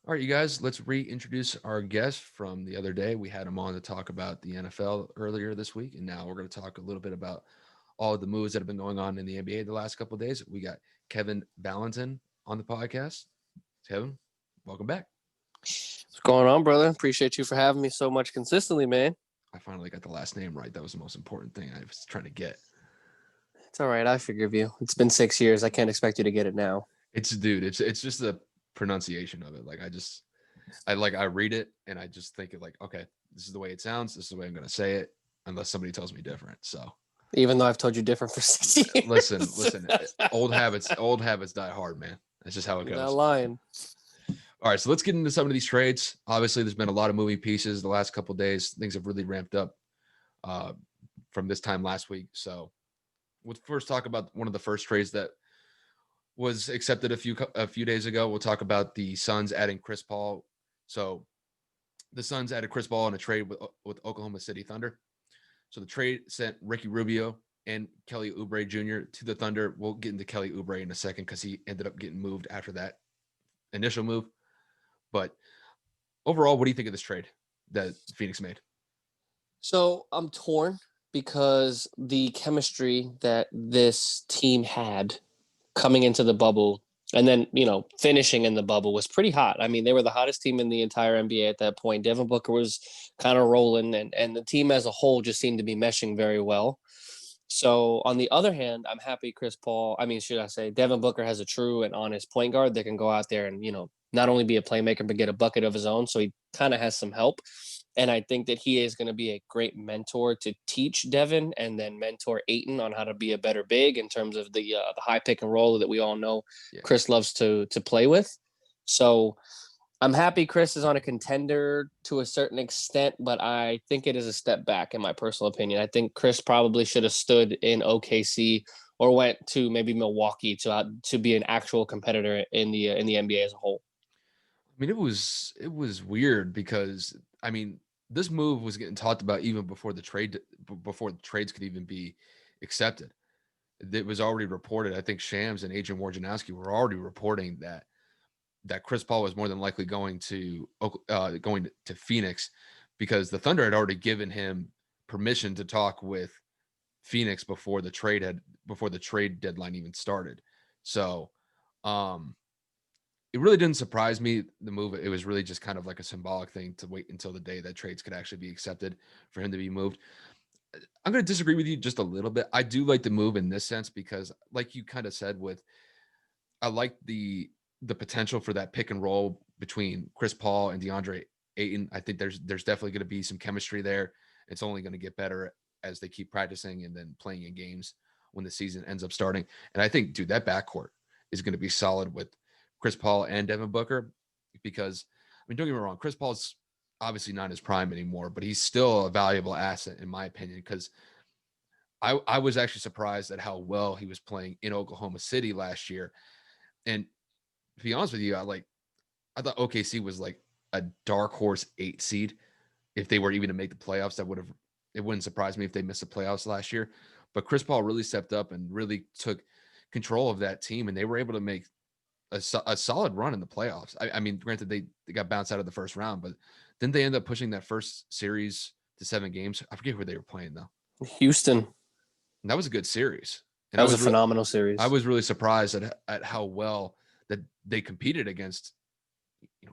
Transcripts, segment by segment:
All right, you guys, let's reintroduce our guest from the other day. We had him on to talk about the NFL earlier this week, and now we're going to talk a little bit about all of the moves that have been going on in the NBA the last couple of days. We got Kevin Valentin on the podcast. Kevin, welcome back. What's going on, brother? Appreciate you for having me so much consistently, man. I finally got the last name right. That was the most important thing I was trying to get. It's all right. I forgive you. It's been 6 years. I can't expect you to get it now. It's just the pronunciation of it. I read it and I just think it like, okay, this is the way it sounds. This is the way I'm going to say it, unless somebody tells me different. So Even though I've told you different for 6 years. listen, old habits die hard, man. That's just how it You're not goes. lying. All right, so let's get into some of these trades. Obviously, there's been a lot of moving pieces the last couple of days. Things have really ramped up uh, from this time last week. So we'll first talk about one of the first trades that was accepted a few days ago. We'll talk about the Suns adding Chris Paul. So the Suns added Chris Paul in a trade with Oklahoma City Thunder. So the trade sent Ricky Rubio and Kelly Oubre Jr. to the Thunder. We'll get into Kelly Oubre in a second because he ended up getting moved after that initial move. But overall, what do you think of this trade that Phoenix made? So I'm torn because the chemistry that this team had coming into the bubble and then, finishing in the bubble was pretty hot. I mean, they were the hottest team in the entire NBA at that point. Devin Booker was kind of rolling, and the team as a whole just seemed to be meshing very well. So on the other hand, I'm happy Chris Paul. I mean, should I say Devin Booker has a true and honest point guard that can go out there and not only be a playmaker but get a bucket of his own. So he kind of has some help, and I think that he is going to be a great mentor to teach Devin and then mentor Aiton on how to be a better big in terms of the high pick and roll that we all know Yeah. Chris loves to play with. So I'm happy Chris is on a contender to a certain extent, but I think it is a step back in my personal opinion. I think Chris probably should have stood in OKC or went to maybe Milwaukee to be an actual competitor in the NBA as a whole. I mean, it was weird because I mean, this move was getting talked about even before the trades could even be accepted. It was already reported. I think Shams and Agent Wojnarowski were already reporting that Chris Paul was more than likely going to Phoenix because the Thunder had already given him permission to talk with Phoenix before the trade deadline even started. So, um, it really didn't surprise me the move. It was really just kind of like a symbolic thing to wait until the day that trades could actually be accepted for him to be moved. I'm going to disagree with you just a little bit. I do like the move in this sense because, like you kind of said, I like the potential for that pick and roll between Chris Paul and DeAndre Ayton. I think there's definitely going to be some chemistry there. It's only going to get better as they keep practicing and then playing in games when the season ends up starting. And I think, dude, that backcourt is going to be solid with Chris Paul and Devin Booker because, I mean, don't get me wrong, Chris Paul's obviously not in his prime anymore, but he's still a valuable asset in my opinion because I was actually surprised at how well he was playing in Oklahoma City last year. And to be honest with you, I thought OKC was like a dark horse 8 seed. If they were even to make the playoffs, it wouldn't surprise me if they missed the playoffs last year. But Chris Paul really stepped up and really took control of that team, and they were able to make a solid run in the playoffs. I mean, granted, they got bounced out of the first round, but didn't they end up pushing that first series to 7 games? I forget who they were playing though. Houston, And that was a good series. And that was a phenomenal series. I was really surprised at how well that they competed against,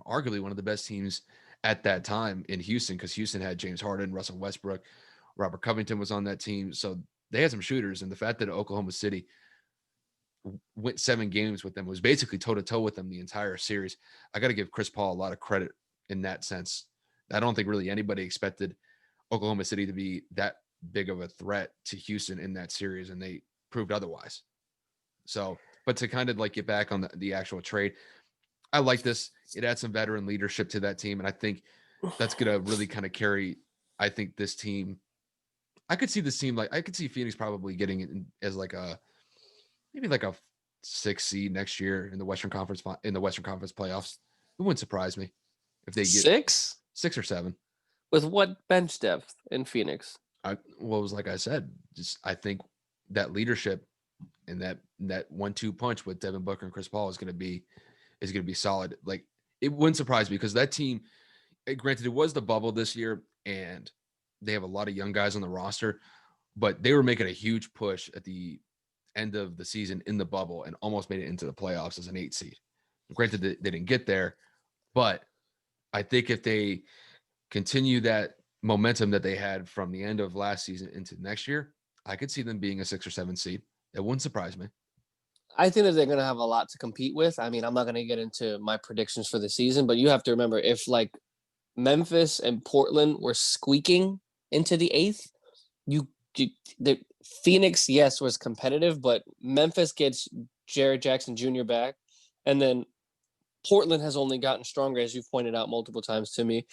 arguably one of the best teams at that time in Houston because Houston had James Harden, Russell Westbrook, Robert Covington was on that team. So they had some shooters. And the fact that Oklahoma City went 7 games with them was basically toe to toe with them the entire series. I got to give Chris Paul a lot of credit in that sense. I don't think really anybody expected Oklahoma City to be that big of a threat to Houston in that series, and they proved otherwise. So, but to kind of like get back on the actual trade, I like this. It adds some veteran leadership to that team, and I think that's going to really kind of carry. I think this team. I could see this team I could see Phoenix probably getting it as like maybe like a 6 seed next year in the Western Conference playoffs. It wouldn't surprise me if they get Six 6 or 7. with what bench depth in Phoenix? Well, it was like I said, just I think that leadership and that 1-2 punch with Devin Booker and Chris Paul is going to be solid. Like it wouldn't surprise me because that team, granted, it was the bubble this year, and they have a lot of young guys on the roster, but they were making a huge push at the end of the season in the bubble and almost made it into the playoffs as an 8 seed. Granted, they didn't get there, but I think if they continue that momentum that they had from the end of last season into next year, I could see them being a 6 or 7 seed. It wouldn't surprise me. I think that they're going to have a lot to compete with. I mean, I'm not going to get into my predictions for the season, but you have to remember if like Memphis and Portland were squeaking into the eighth, you the Phoenix, yes, was competitive, but Memphis gets Jared Jackson Jr. back, and then Portland has only gotten stronger, as you've pointed out multiple times to me.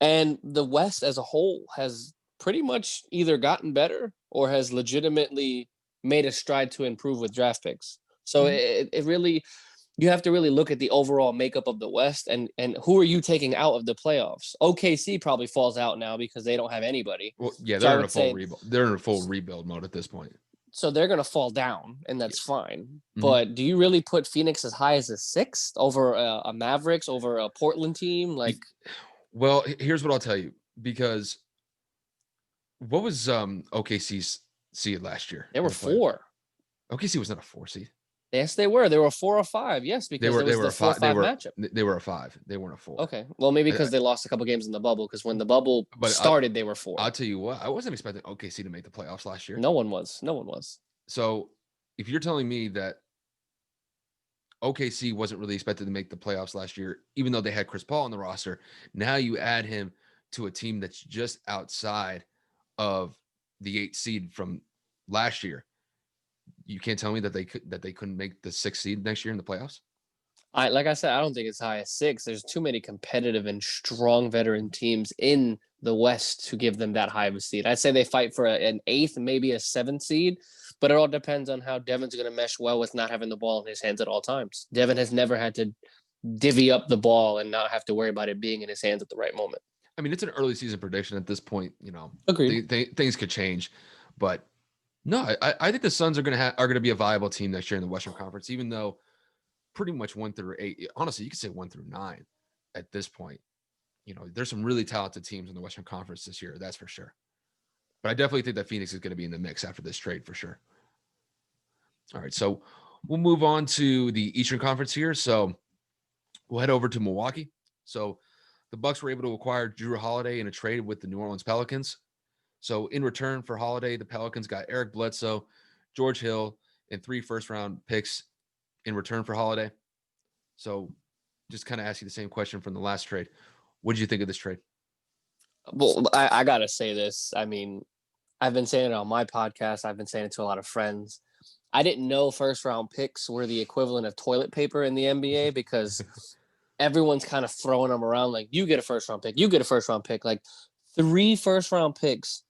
And the West as a whole has pretty much either gotten better or has legitimately made a stride to improve with draft picks. So Mhm. it really, you have to really look at the overall makeup of the West and who are you taking out of the playoffs? OKC probably falls out now because they don't have anybody. Well, yeah, So I they're in a would full say rebuild. They're in a full rebuild mode at this point. so they're going to fall down, and Yeah. that's fine. Mhm. But do you really put Phoenix as high as a sixth over a Mavericks, over a Portland team? Like Well, here's what I'll tell you because what was OKC's seed last year they in were the playoffs? four. OKC was not a 4 seed. Yes, they were. They were 4 or 5. Yes, because there They was were the a four 5. They five were matchup. they were a 5. They weren't a 4. Okay, well maybe I, because they lost a couple games in the bubble. Because when the bubble but started, they were four. I'll tell you what, I wasn't expecting OKC to make the playoffs last year. No one was. No one was. So if you're telling me that OKC wasn't really expected to make the playoffs last year, even though they had Chris Paul on the roster, now you add him to a team that's just outside of the 8 seed from last year. You can't tell me that they couldn't make the 6 seed next year in the playoffs. I like I said, I don't think it's high as six. There's too many competitive and strong veteran teams in the West to give them that high of a seed. I'd say they fight for an eighth, maybe a seventh seed, but it all depends on how Devin's going to mesh well with not having the ball in his hands at all times. Devin has never had to divvy up the ball and not have to worry about it being in his hands at the right moment. I mean, it's an early season prediction at this point. Agreed. Things could change, but no, I think the Suns are gonna be a viable team next year in the Western Conference, even though pretty much 1 through 8. Honestly, you could say 1 through 9 at this point. There's some really talented teams in the Western Conference this year, that's for sure. But I definitely think that Phoenix is going to be in the mix after this trade for sure. All right, so we'll move on to the Eastern Conference here. So we'll head over to Milwaukee. So the Bucks were able to acquire Drew Holiday in a trade with the New Orleans Pelicans. So in return for Holiday, the Pelicans got Eric Bledsoe, George Hill, and 3 first-round picks in return for Holiday. So just kind of ask you the same question from the last trade. What did you think of this trade? Well, I got to say this. I mean, I've been saying it on my podcast. I've been saying it to a lot of friends. I didn't know first round picks were the equivalent of toilet paper in the NBA because everyone's kind of throwing them around like you get a first round pick, you get a first round pick, like 3 first round picks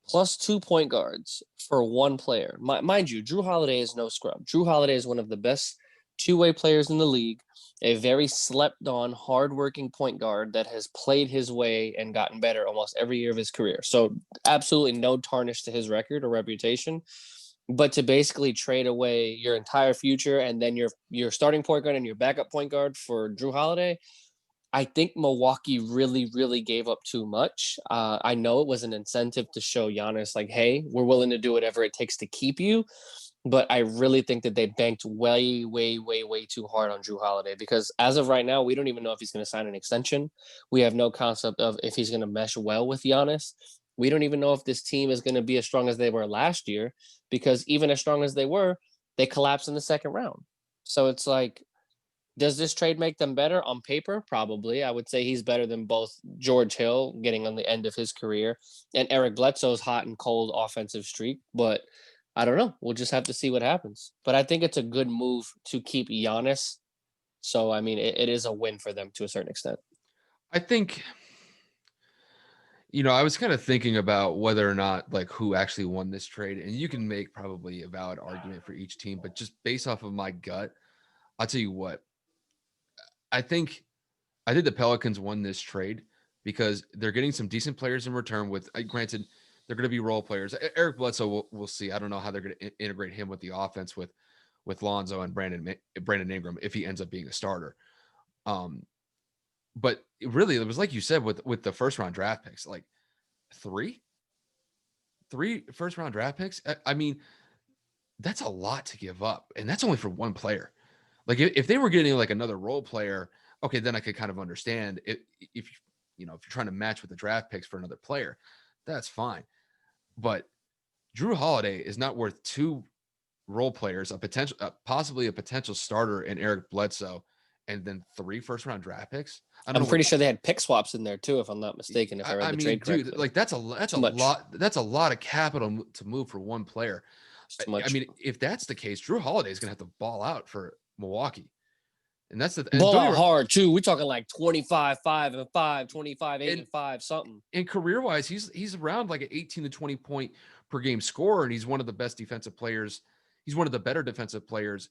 plus 2 point guards for one player. Mind you, Drew Holiday is no scrub. Drew Holiday is one of the best two-way players in the league, a very slept on, hardworking point guard that has played his way and gotten better almost every year of his career. So absolutely no tarnish to his record or reputation. But to basically trade away your entire future and then your starting point guard and your backup point guard for Drew Holiday, I think Milwaukee really, really gave up too much. I know it was an incentive to show Giannis, like, hey, we're willing to do whatever it takes to keep you. But I really think that they banked way, way, way, way too hard on Drew Holiday because as of right now, we don't even know if he's going to sign an extension. We have no concept of if he's going to mesh well with Giannis. We don't even know if this team is going to be as strong as they were last year because even as strong as they collapsed in the second round. So it's like, does this trade make them better on paper? Probably. I would say he's better than both George Hill getting on the end of his career and Eric Bledsoe's hot and cold offensive streak. But I don't know. We'll just have to see what happens. But I think it's a good move to keep Giannis. So, I mean, it is a win for them to a certain extent. I think, I was kind of thinking about whether or not like who actually won this trade, and you can make probably a valid argument for each team, but just based off of my gut, I'll tell you what. I think I think the Pelicans won this trade because they're getting some decent players in return. With granted, they're going to be role players. Eric Bledsoe, we'll see. I don't know how they're going to integrate him with the offense with Lonzo and Brandon Ingram if he ends up being a starter. Um, but really, it was like you said with the first round draft picks, like three, three first round draft picks. I mean, that's a lot to give up, and that's only for one player. Like if they were getting like another role player, okay, then I could kind of understand it. If you know if you're trying to match with the draft picks for another player, that's fine. But Drew Holiday is not worth two role players, a potential, possibly a potential starter in Eric Bledsoe, and then three first round draft picks. I don't I'm know what. pretty sure they had pick swaps in there too, if I'm not mistaken, if I read I the mean, trade dude, correctly. like that's Too a much. lot. That's a lot of capital to move for one player. It's too I much. mean, if that's the case, Drew Holiday is going to have to ball out for Milwaukee, and that's the and Ball don't out get hard too. We're talking like 25, 5 and 5, 25, 8 and and 5, something. and career wise, he's around like an 18 to 20 point per game scorer, and he's one of the best defensive players. He's one of the better defensive players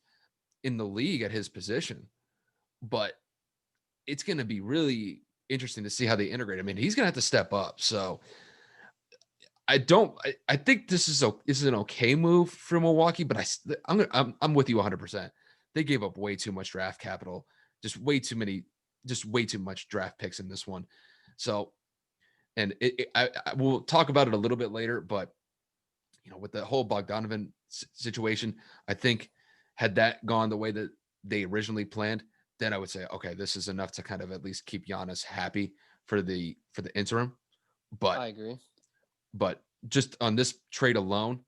in the league at his position. But it's going to be really interesting to see how they integrate. I mean, he's going to have to step up. So I don't. I think this is an okay move for Milwaukee, but I'm with you 100%. They gave up way too much draft capital, just way too many, just way too much draft picks in this one. So, and I will talk about it a little bit later, but with the whole Bogdanovic situation, I think had that gone the way that they originally planned, then I would say, okay, this is enough to kind of at least keep Giannis happy for the interim. But I agree. but just on this trade alone,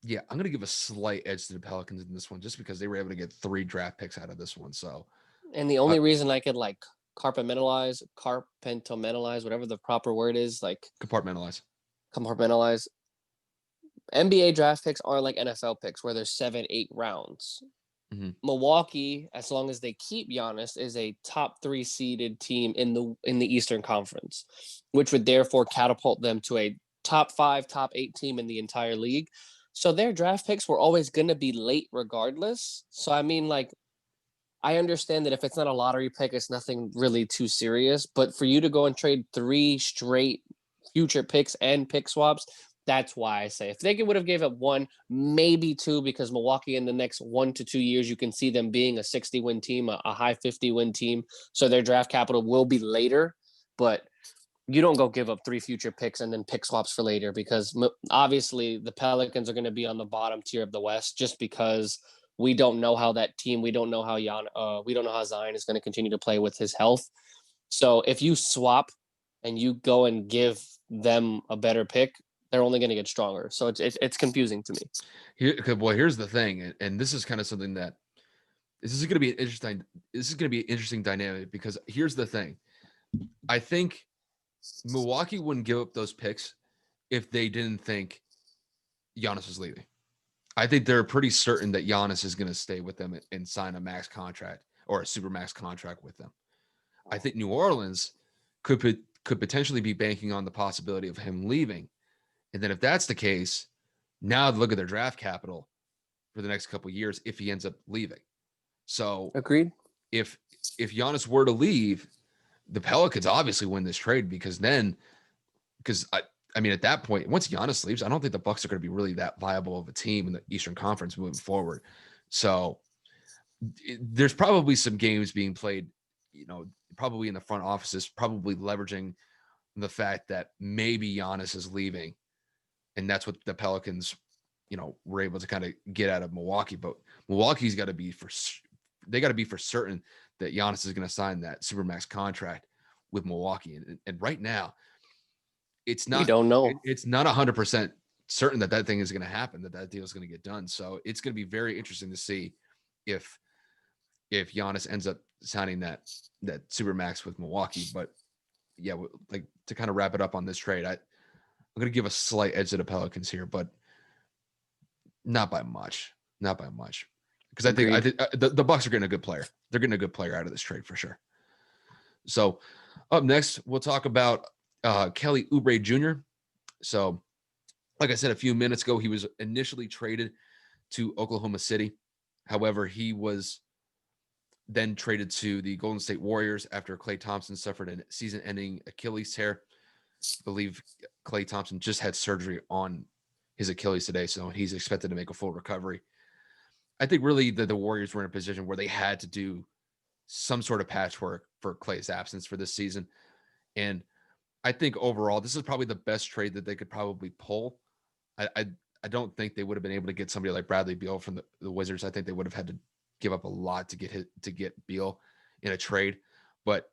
yeah, I'm gonna give a slight edge to the Pelicans in this one, just because they were able to get 3 draft picks out of this one. So And the uh, only reason I could like compartmentalize, whatever the proper word is, like compartmentalize. compartmentalize. NBA draft picks aren't like NFL picks where there's 7, 8 rounds. Mm-hmm. Milwaukee, as long as they keep Giannis, is a top 3 seeded team in the Eastern Conference, which would therefore catapult them to a top 5, top 8 team in the entire league. So their draft picks were always going to be late regardless. So I mean, like, I understand that if it's not a lottery pick, it's nothing really too serious. But for you to go and trade 3 straight future picks and pick swaps, that's why I say if they would have gave up 1, maybe 2, because Milwaukee in the next 1 to 2 years, you can see them being a 60-win team, a high 50-win team. So their draft capital will be later, but you don't go give up 3 future picks and then pick swaps for later, because obviously the Pelicans are going to be on the bottom tier of the West just because we don't know how that team, we don't know how we don't know how Zion is going to continue to play with his health. So if you swap and you go and give them a better pick, they're only going to get stronger. So it's confusing to me. Here's the thing, and this is kind of something that this is going to be an interesting. This is going to be an interesting dynamic, because here's the thing. I think Milwaukee wouldn't give up those picks if they didn't think Giannis was leaving. I think they're pretty certain that Giannis is going to stay with them and sign a max contract or a super max contract with them. I think New Orleans could potentially be banking on the possibility of him leaving. And then if that's the case, now look at their draft capital for the next couple of years if he ends up leaving. So Agreed. if Giannis were to leave, the Pelicans obviously win this trade, because I mean, at that point, once Giannis leaves, I don't think the Bucks are going to be really that viable of a team in the Eastern Conference moving forward. So there's probably some games being played, probably in the front offices, probably leveraging the fact that maybe Giannis is leaving, and that's what the Pelicans, were able to kind of get out of Milwaukee. But Milwaukee's got to be for certain that Giannis is going to sign that supermax contract with Milwaukee, and right now, it's We not don't know. it's not 100% certain that thing is going to happen, that deal is going to get done. So it's going to be very interesting to see if Giannis ends up signing that super max with Milwaukee. But yeah, like, to kind of wrap it up on this trade, I'm going to give a slight edge to the Pelicans here, but not by much, because I Agreed. think the Bucks are getting a good player. They're getting a good player out of this trade for sure. So up next, we'll talk about Kelly Oubre Jr. So, like I said a few minutes ago, he was initially traded to Oklahoma City. However, he was then traded to the Golden State Warriors after Klay Thompson suffered a season-ending Achilles tear. I believe Klay Thompson just had surgery on his Achilles today, so he's expected to make a full recovery. I think really the Warriors were in a position where they had to do some sort of patchwork for Clay's absence for this season. And I think overall, this is probably the best trade that they could probably pull. I don't think they would have been able to get somebody like Bradley Beal from the Wizards. I think they would have had to give up a lot to get Beal in a trade. But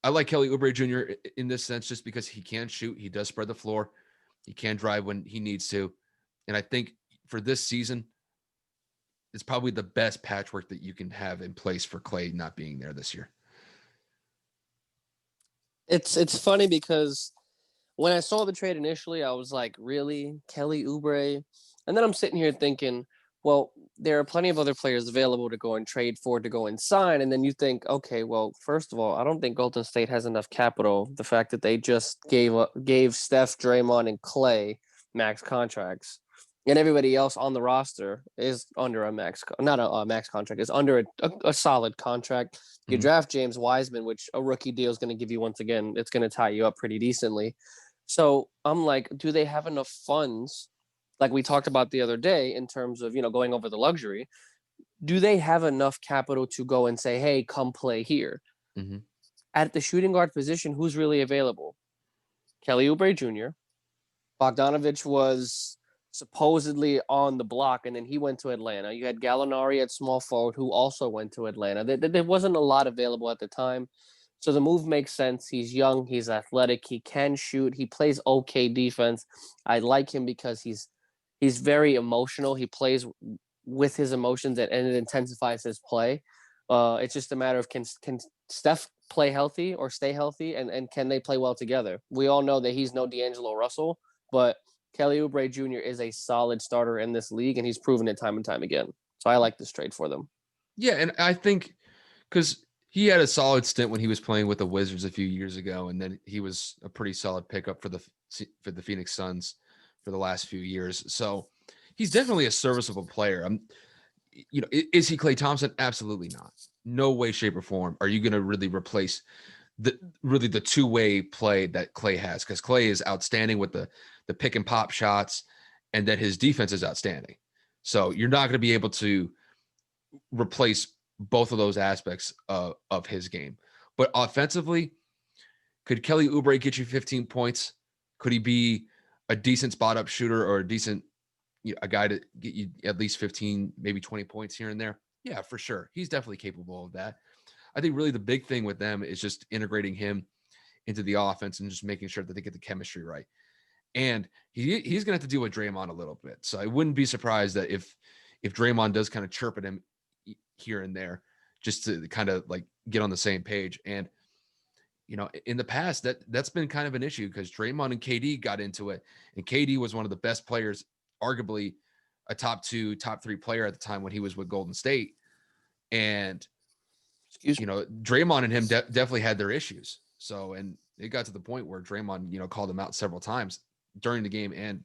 I like Kelly Oubre Jr. in this sense just because he can shoot. He does spread the floor. He can drive when he needs to. And I think for this season, it's probably the best patchwork that you can have in place for Clay not being there this year. It's funny because when I saw the trade initially, I was like, really? Kelly Oubre? And then I'm sitting here thinking, well, there are plenty of other players available to go and trade for, to go and sign. And then you think, okay, well, first of all, I don't think Golden State has enough capital. The fact that they just gave Steph, Draymond, and Clay max contracts, and everybody else on the roster is under a not a max contract, is under a solid contract. You draft James Wiseman, which a rookie deal is going to give you once again. It's going to tie you up pretty decently. So I'm like, do they have enough funds? Like we talked about the other day in terms of, going over the luxury. Do they have enough capital to go and say, hey, come play here? Mm-hmm. At the shooting guard position, who's really available? Kelly Oubre Jr. Bogdanovich was supposedly on the block, and then he went to Atlanta. You had Gallinari at small forward, who also went to Atlanta. There wasn't a lot available at the time. So the move makes sense. He's young. He's athletic. He can shoot. He plays okay defense. I like him because he's very emotional. He plays with his emotions, and it intensifies his play. It's just a matter of can Steph play healthy or stay healthy, and can they play well together? We all know that he's no D'Angelo Russell, but Kelly Oubre Jr. is a solid starter in this league, and he's proven it time and time again. So I like this trade for them. Yeah, and I think because he had a solid stint when he was playing with the Wizards a few years ago, and then he was a pretty solid pickup for the Phoenix Suns for the last few years. So he's definitely a serviceable player. Is he Klay Thompson? Absolutely not. No way, shape, or form are you going to really replace the two-way play that Klay has, because Klay is outstanding with the pick and pop shots, and then his defense is outstanding. So you're not going to be able to replace both of those aspects of his game. But offensively, could Kelly Oubre get you 15 points? Could he be a decent spot-up shooter or a guy to get you at least 15, maybe 20 points here and there? Yeah, for sure. He's definitely capable of that. I think really the big thing with them is just integrating him into the offense and just making sure that they get the chemistry right. And he's going to have to deal with Draymond a little bit. So I wouldn't be surprised that if Draymond does kind of chirp at him here and there, just to kind of like get on the same page. And, in the past that's been kind of an issue because Draymond and KD got into it, and KD was one of the best players, arguably a top 2, top 3 player at the time when he was with Golden State. And, Draymond and him definitely had their issues. So, and it got to the point where Draymond, called him out several times during the game, and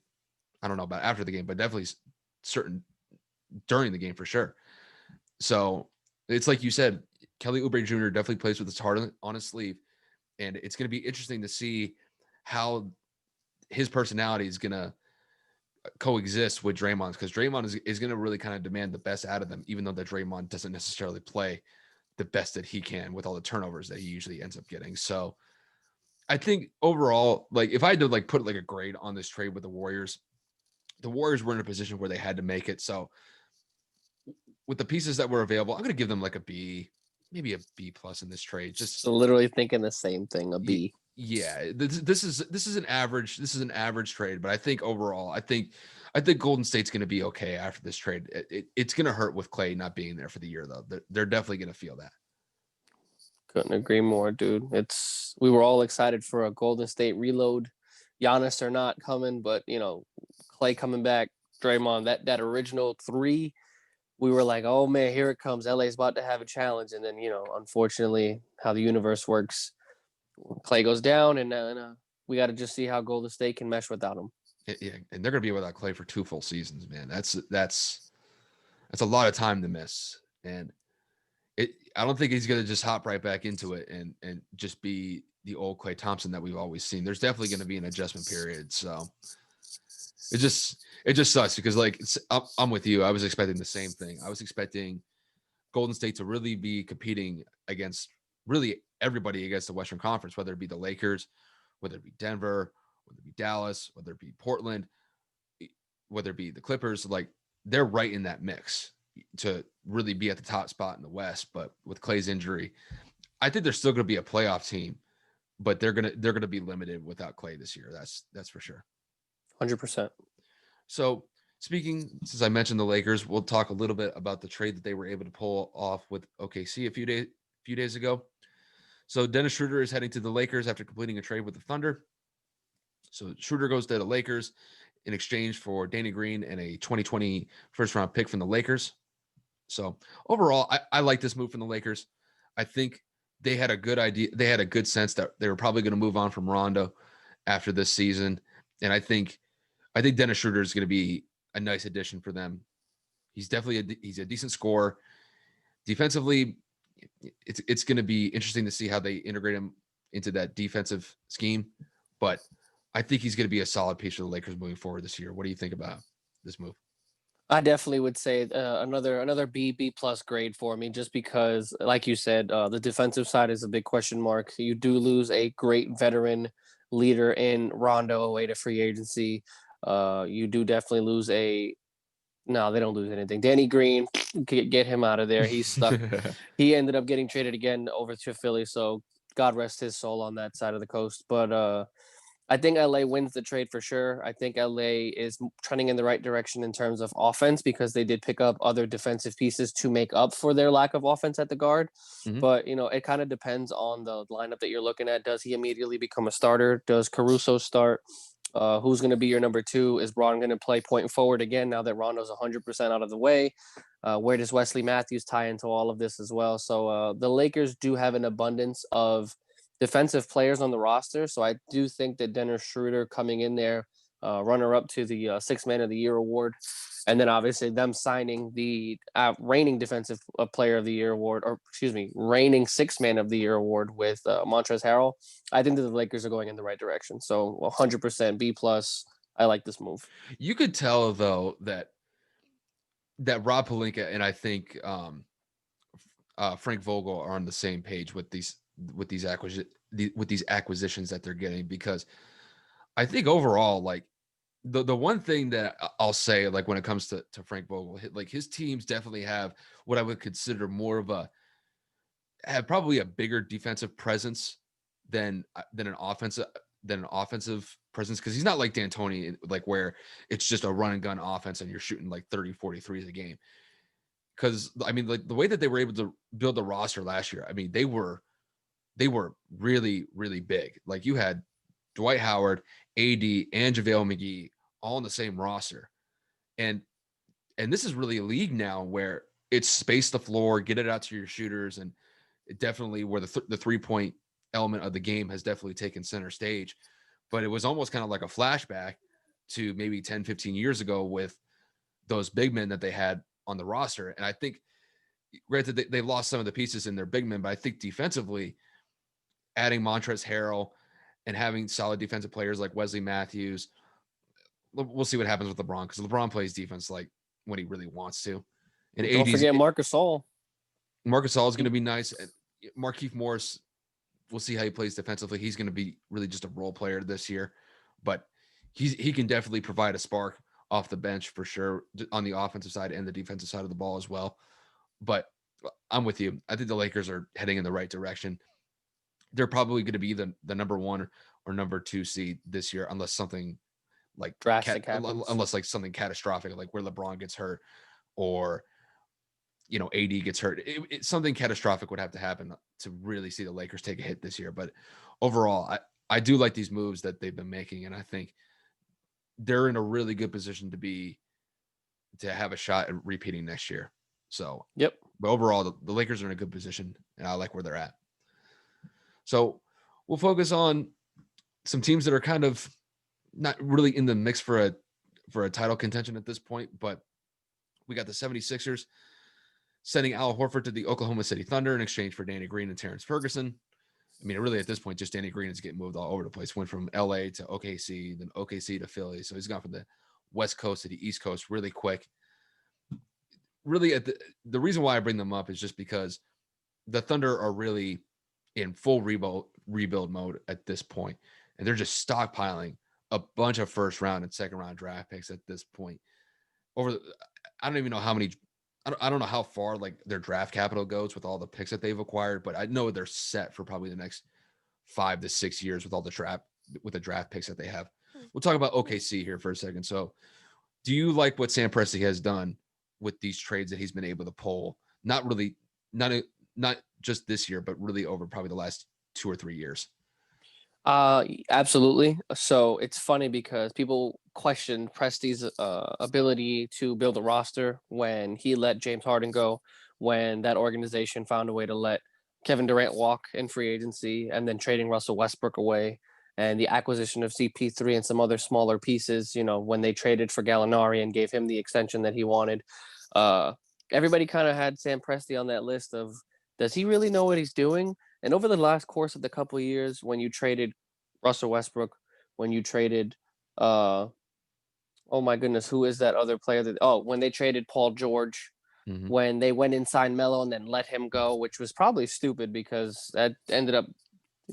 I don't know about after the game, but definitely certain during the game for sure. So it's like you said, Kelly Oubre Jr. definitely plays with his heart on his sleeve, and it's going to be interesting to see how his personality is going to coexist with Draymond's, because Draymond is going to really kind of demand the best out of them, even though that Draymond doesn't necessarily play the best that he can with all the turnovers that he usually ends up getting. So I think overall, like if I had to like put like a grade on this trade with the Warriors were in a position where they had to make it. So with the pieces that were available, I'm going to give them like a B, maybe a B plus in this trade. Just so literally thinking the same thing, a B. Yeah, this is an average trade, but I think overall, I think Golden State's going to be okay after this trade. It's going to hurt with Klay not being there for the year, though. They're definitely going to feel that. Couldn't agree more, dude. We were all excited for a Golden State reload. Giannis are not coming, but Klay coming back, Draymond, that original 3, we were like, oh man, here it comes. LA's about to have a challenge. And then, unfortunately, how the universe works, Klay goes down, and we got to just see how Golden State can mesh without him. Yeah, and they're going to be without Klay for 2 full seasons, man. That's a lot of time to miss. And I don't think he's going to just hop right back into it and just be the old Klay Thompson that we've always seen. There's definitely going to be an adjustment period. So it just sucks because like I'm with you. I was expecting the same thing. I was expecting Golden State to really be competing against really everybody against the Western Conference, whether it be the Lakers, whether it be Denver, whether it be Dallas, whether it be Portland, whether it be the Clippers. Like, they're right in that mix to really be at the top spot in the West. But with Clay's injury, I think they're still going to be a playoff team, but they're gonna be limited without Clay this year. That's for sure. 100%. So speaking, since I mentioned the Lakers, we'll talk a little bit about the trade that they were able to pull off with OKC a few days ago. So Dennis Schroeder is heading to the Lakers after completing a trade with the Thunder. So Schroeder goes to the Lakers in exchange for Danny Green and a 2020 first round pick from the Lakers. So overall, I like this move from the Lakers. I think they had a good idea. They had a good sense that they were probably going to move on from Rondo after this season. And I think Dennis Schroeder is going to be a nice addition for them. He's definitely he's a decent scorer. Defensively, it's going to be interesting to see how they integrate him into that defensive scheme. But I think he's going to be a solid piece for the Lakers moving forward this year. What do you think about this move? I definitely would say another B plus grade for me, just because, like you said, the defensive side is a big question mark. You do lose a great veteran leader in Rondo away to free agency. You do definitely lose a no, they don't lose anything. Danny Green, get him out of there. He's stuck. He ended up getting traded again over to Philly, so God rest his soul on that side of the coast. But I think LA wins the trade for sure. I think LA is trending in the right direction in terms of offense because they did pick up other defensive pieces to make up for their lack of offense at the guard. Mhm. But, it kind of depends on the lineup that you're looking at. Does he immediately become a starter? Does Caruso start? Who's going to be your number two? Is Ron going to play point forward again now that Rondo's 100% out of the way? Where does Wesley Matthews tie into all of this as well? So the Lakers do have an abundance of defensive players on the roster. So I do think that Dennis Schroeder coming in there, runner up to the Six Man of the Year award, and then obviously them signing the reigning defensive player of the year award, or excuse me, reigning Six Man of the Year award with Montrezl Harrell. I think that the Lakers are going in the right direction. So 100% B plus. I like this move. You could tell though that Rob Pelinka and I think Frank Vogel are on the same page with these acquisitions that they're getting, because I think overall, like, the one thing that I'll say, like, when it comes to Frank Vogel, like, his teams definitely have what I would consider more of have probably a bigger defensive presence than an offensive presence, because he's not like D'Antoni, like, where it's just a run and gun offense and you're shooting like 30, 43s a game. Because I mean, like, the way that they were able to build the roster last year, I mean, they were really, really big. Like, you had Dwight Howard, AD, and JaVale McGee all on the same roster. And this is really a league now where it's space the floor, get it out to your shooters, and it definitely where the 3-point element of the game has definitely taken center stage. But it was almost kind of like a flashback to maybe 10, 15 years ago with those big men that they had on the roster. And I think, granted, they lost some of the pieces in their big men, but I think defensively, adding Montrezl Harrell and having solid defensive players like Wesley Matthews, we'll see what happens with LeBron, because LeBron plays defense like when he really wants to. And Don't forget Marcus Gasol. Marcus Gasol is going to be nice. Markieff Morris, we'll see how he plays defensively. He's going to be really just a role player this year, but he can definitely provide a spark off the bench for sure on the offensive side and the defensive side of the ball as well. But I'm with you. I think the Lakers are heading in the right direction. They're probably going to be the number one or number two seed this year, unless something like Drastic happens. unless like something catastrophic, like where LeBron gets hurt or AD gets hurt. Something catastrophic would have to happen to really see the Lakers take a hit this year. But overall, I do like these moves that they've been making, and I think they're in a really good position to have a shot at repeating next year. So, yep. But overall, the Lakers are in a good position, and I like where they're at. So we'll focus on some teams that are kind of not really in the mix for a title contention at this point, but we got the 76ers sending Al Horford to the Oklahoma City Thunder in exchange for Danny Green and Terrence Ferguson. I mean, really at this point, just Danny Green is getting moved all over the place. Went from LA to OKC, then OKC to Philly. So he's gone from the West Coast to the East Coast really quick. Really, the reason why I bring them up is just because the Thunder are really in full rebuild mode at this point, and they're just stockpiling a bunch of first round and second round draft picks at this point. I don't even know how many. I don't know how far like their draft capital goes with all the picks that they've acquired, but I know they're set for probably the next 5 to 6 years with all the draft picks that they have. We'll talk about OKC here for a second. So, do you like what Sam Presti has done with these trades that he's been able to pull? Not really, not just this year, but really over probably the last 2 or 3 years. Absolutely. So it's funny because people questioned Presti's ability to build a roster when he let James Harden go, when that organization found a way to let Kevin Durant walk in free agency, and then trading Russell Westbrook away, and the acquisition of CP3 and some other smaller pieces. When they traded for Gallinari and gave him the extension that he wanted, uh, everybody kind of had Sam Presti on that list of, does he really know what he's doing? And over the last course of the couple of years, when you traded Russell Westbrook, when you traded, oh my goodness, who is that other player when they traded Paul George, when they went and signed Melo and then let him go, which was probably stupid because that ended up,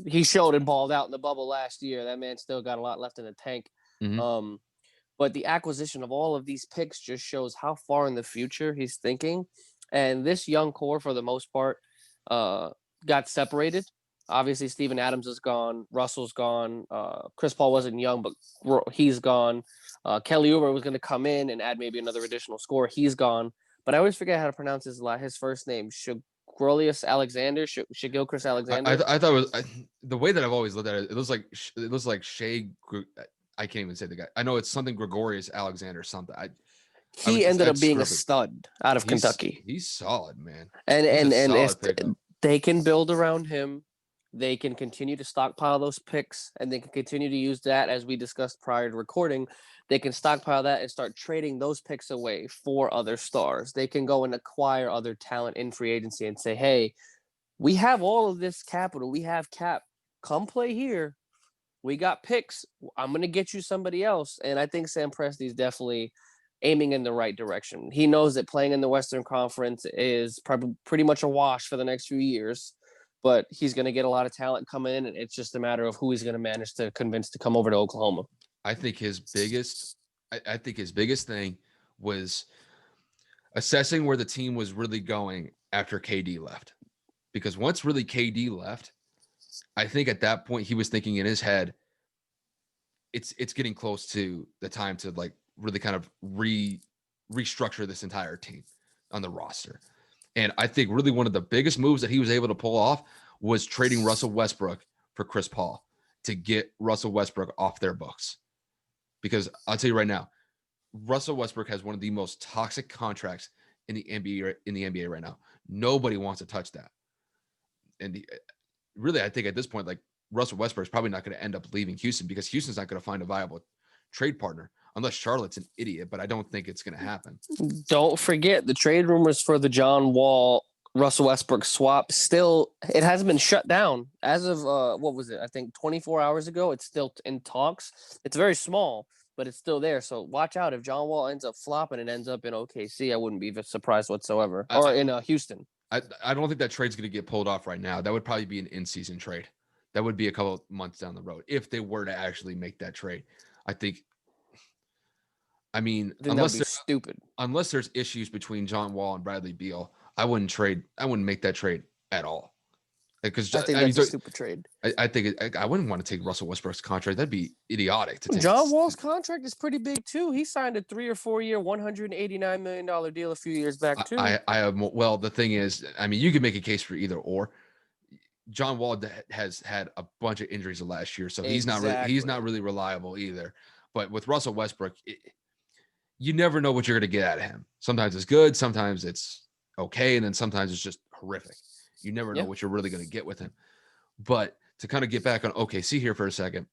he showed and balled out in the bubble last year. That man still got a lot left in the tank. But the acquisition of all of these picks just shows how far in the future he's thinking. And this young core, for the most part, got separated. Obviously, Steven Adams is gone. Russell's gone. Chris Paul wasn't young, but he's gone. Kelly Oubre was going to come in and add maybe another additional score. He's gone. But I always forget how to pronounce his first name. Shagilius Alexander. Shagilchrist Alexander. I thought it was the way that I've always looked at it. It looks like Shea. I can't even say the guy. I know it's something Gregorius Alexander something. He ended up being a stud out of Kentucky. He's solid, man. And if they can build around him, they can continue to stockpile those picks, and they can continue to use that, as we discussed prior to recording. They can stockpile that and start trading those picks away for other stars. They can go and acquire other talent in free agency and say, hey, we have all of this capital. We have cap. Come play here. We got picks. I'm going to get you somebody else. And I think Sam Presti is definitely aiming in the right direction. He knows that playing in the Western Conference is probably pretty much a wash for the next few years, but he's going to get a lot of talent coming in, and it's just a matter of who he's going to manage to convince to come over to Oklahoma. I think his biggest thing was assessing where the team was really going after KD left. Because once really KD left, I think at that point he was thinking in his head, it's getting close to the time to like really kind of restructure this entire team on the roster. And I think really one of the biggest moves that he was able to pull off was trading Russell Westbrook for Chris Paul to get Russell Westbrook off their books. Because I'll tell you right now, Russell Westbrook has one of the most toxic contracts in the NBA right now. Nobody wants to touch that. And really, I think at this point, like Russell Westbrook's probably not going to end up leaving Houston because Houston's not going to find a viable trade partner unless Charlotte's an idiot, but I don't think it's going to happen. Don't forget the trade rumors for the John Wall Russell Westbrook swap. Still, it hasn't been shut down as of what was it? I think 24 hours ago. It's still in talks. It's very small, but it's still there. So watch out if John Wall ends up flopping and ends up in OKC. I wouldn't be surprised whatsoever. Or in Houston. I don't think that trade's going to get pulled off right now. That would probably be an in-season trade. That would be a couple of months down the road if they were to actually make that trade. I mean, unless there's issues between John Wall and Bradley Beal, I wouldn't make that trade at all. Because I think that's a stupid trade. I think I wouldn't want to take Russell Westbrook's contract. That'd be idiotic to take. John Wall's contract is pretty big too. He signed a 3 or 4 year, $189 million deal a few years back too. Well, the thing is, I mean, you could make a case for either or. John Wall has had a bunch of injuries the last year, so he's not really reliable either. But with Russell Westbrook, you never know what you're going to get out of him. Sometimes it's good, sometimes it's okay, and then sometimes it's just horrific. You never know what you're really going to get with him. But to kind of get back on OKC here for a second,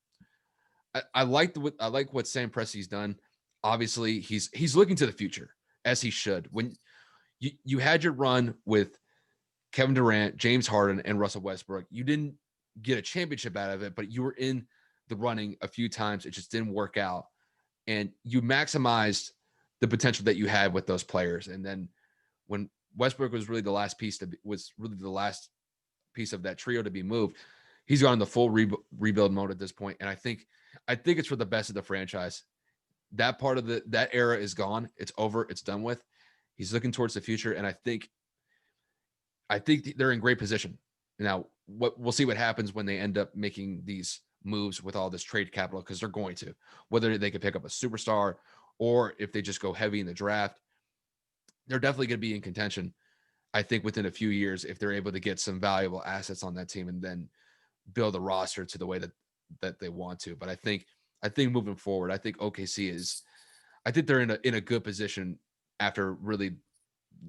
I like what Sam Presti's done. Obviously, he's looking to the future, as he should. When you had your run with Kevin Durant, James Harden, and Russell Westbrook, you didn't get a championship out of it, but you were in the running a few times. It just didn't work out. And you maximized the potential that you had with those players. And then when Westbrook was really the last piece piece of that trio to be moved. He's gone in the full rebuild mode at this point, and I think it's for the best of the franchise. That part of that era is gone. It's over. It's done with. He's looking towards the future, and I think they're in great position. Now, we'll see what happens when they end up making these moves with all this trade capital, because they're going to, whether they could pick up a superstar or if they just go heavy in the draft, they're definitely going to be in contention. I think within a few years, if they're able to get some valuable assets on that team and then build a roster to the way that they want to. But I think moving forward, I think OKC I think they're in a good position after really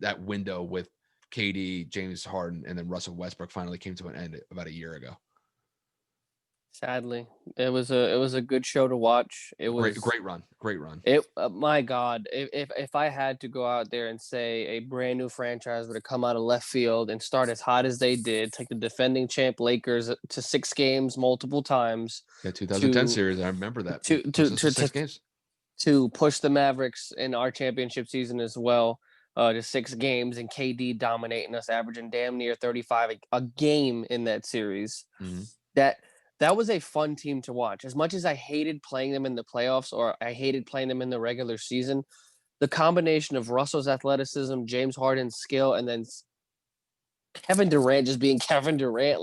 that window with KD, James Harden, and then Russell Westbrook finally came to an end about a year ago. Sadly, it was a good show to watch. It was great run. It my God, if I had to go out there and say a brand new franchise would have come out of left field and start as hot as they did, take the defending champ Lakers to 6 games multiple times. Yeah, 2010 series. I remember that. To 6 games. To push the Mavericks in our championship season as well. To 6 games and KD dominating us, averaging damn near 35 a game in that series. Mm-hmm. That was a fun team to watch. As much as I hated playing them in the playoffs or I hated playing them in the regular season, the combination of Russell's athleticism, James Harden's skill, and then Kevin Durant just being Kevin Durant,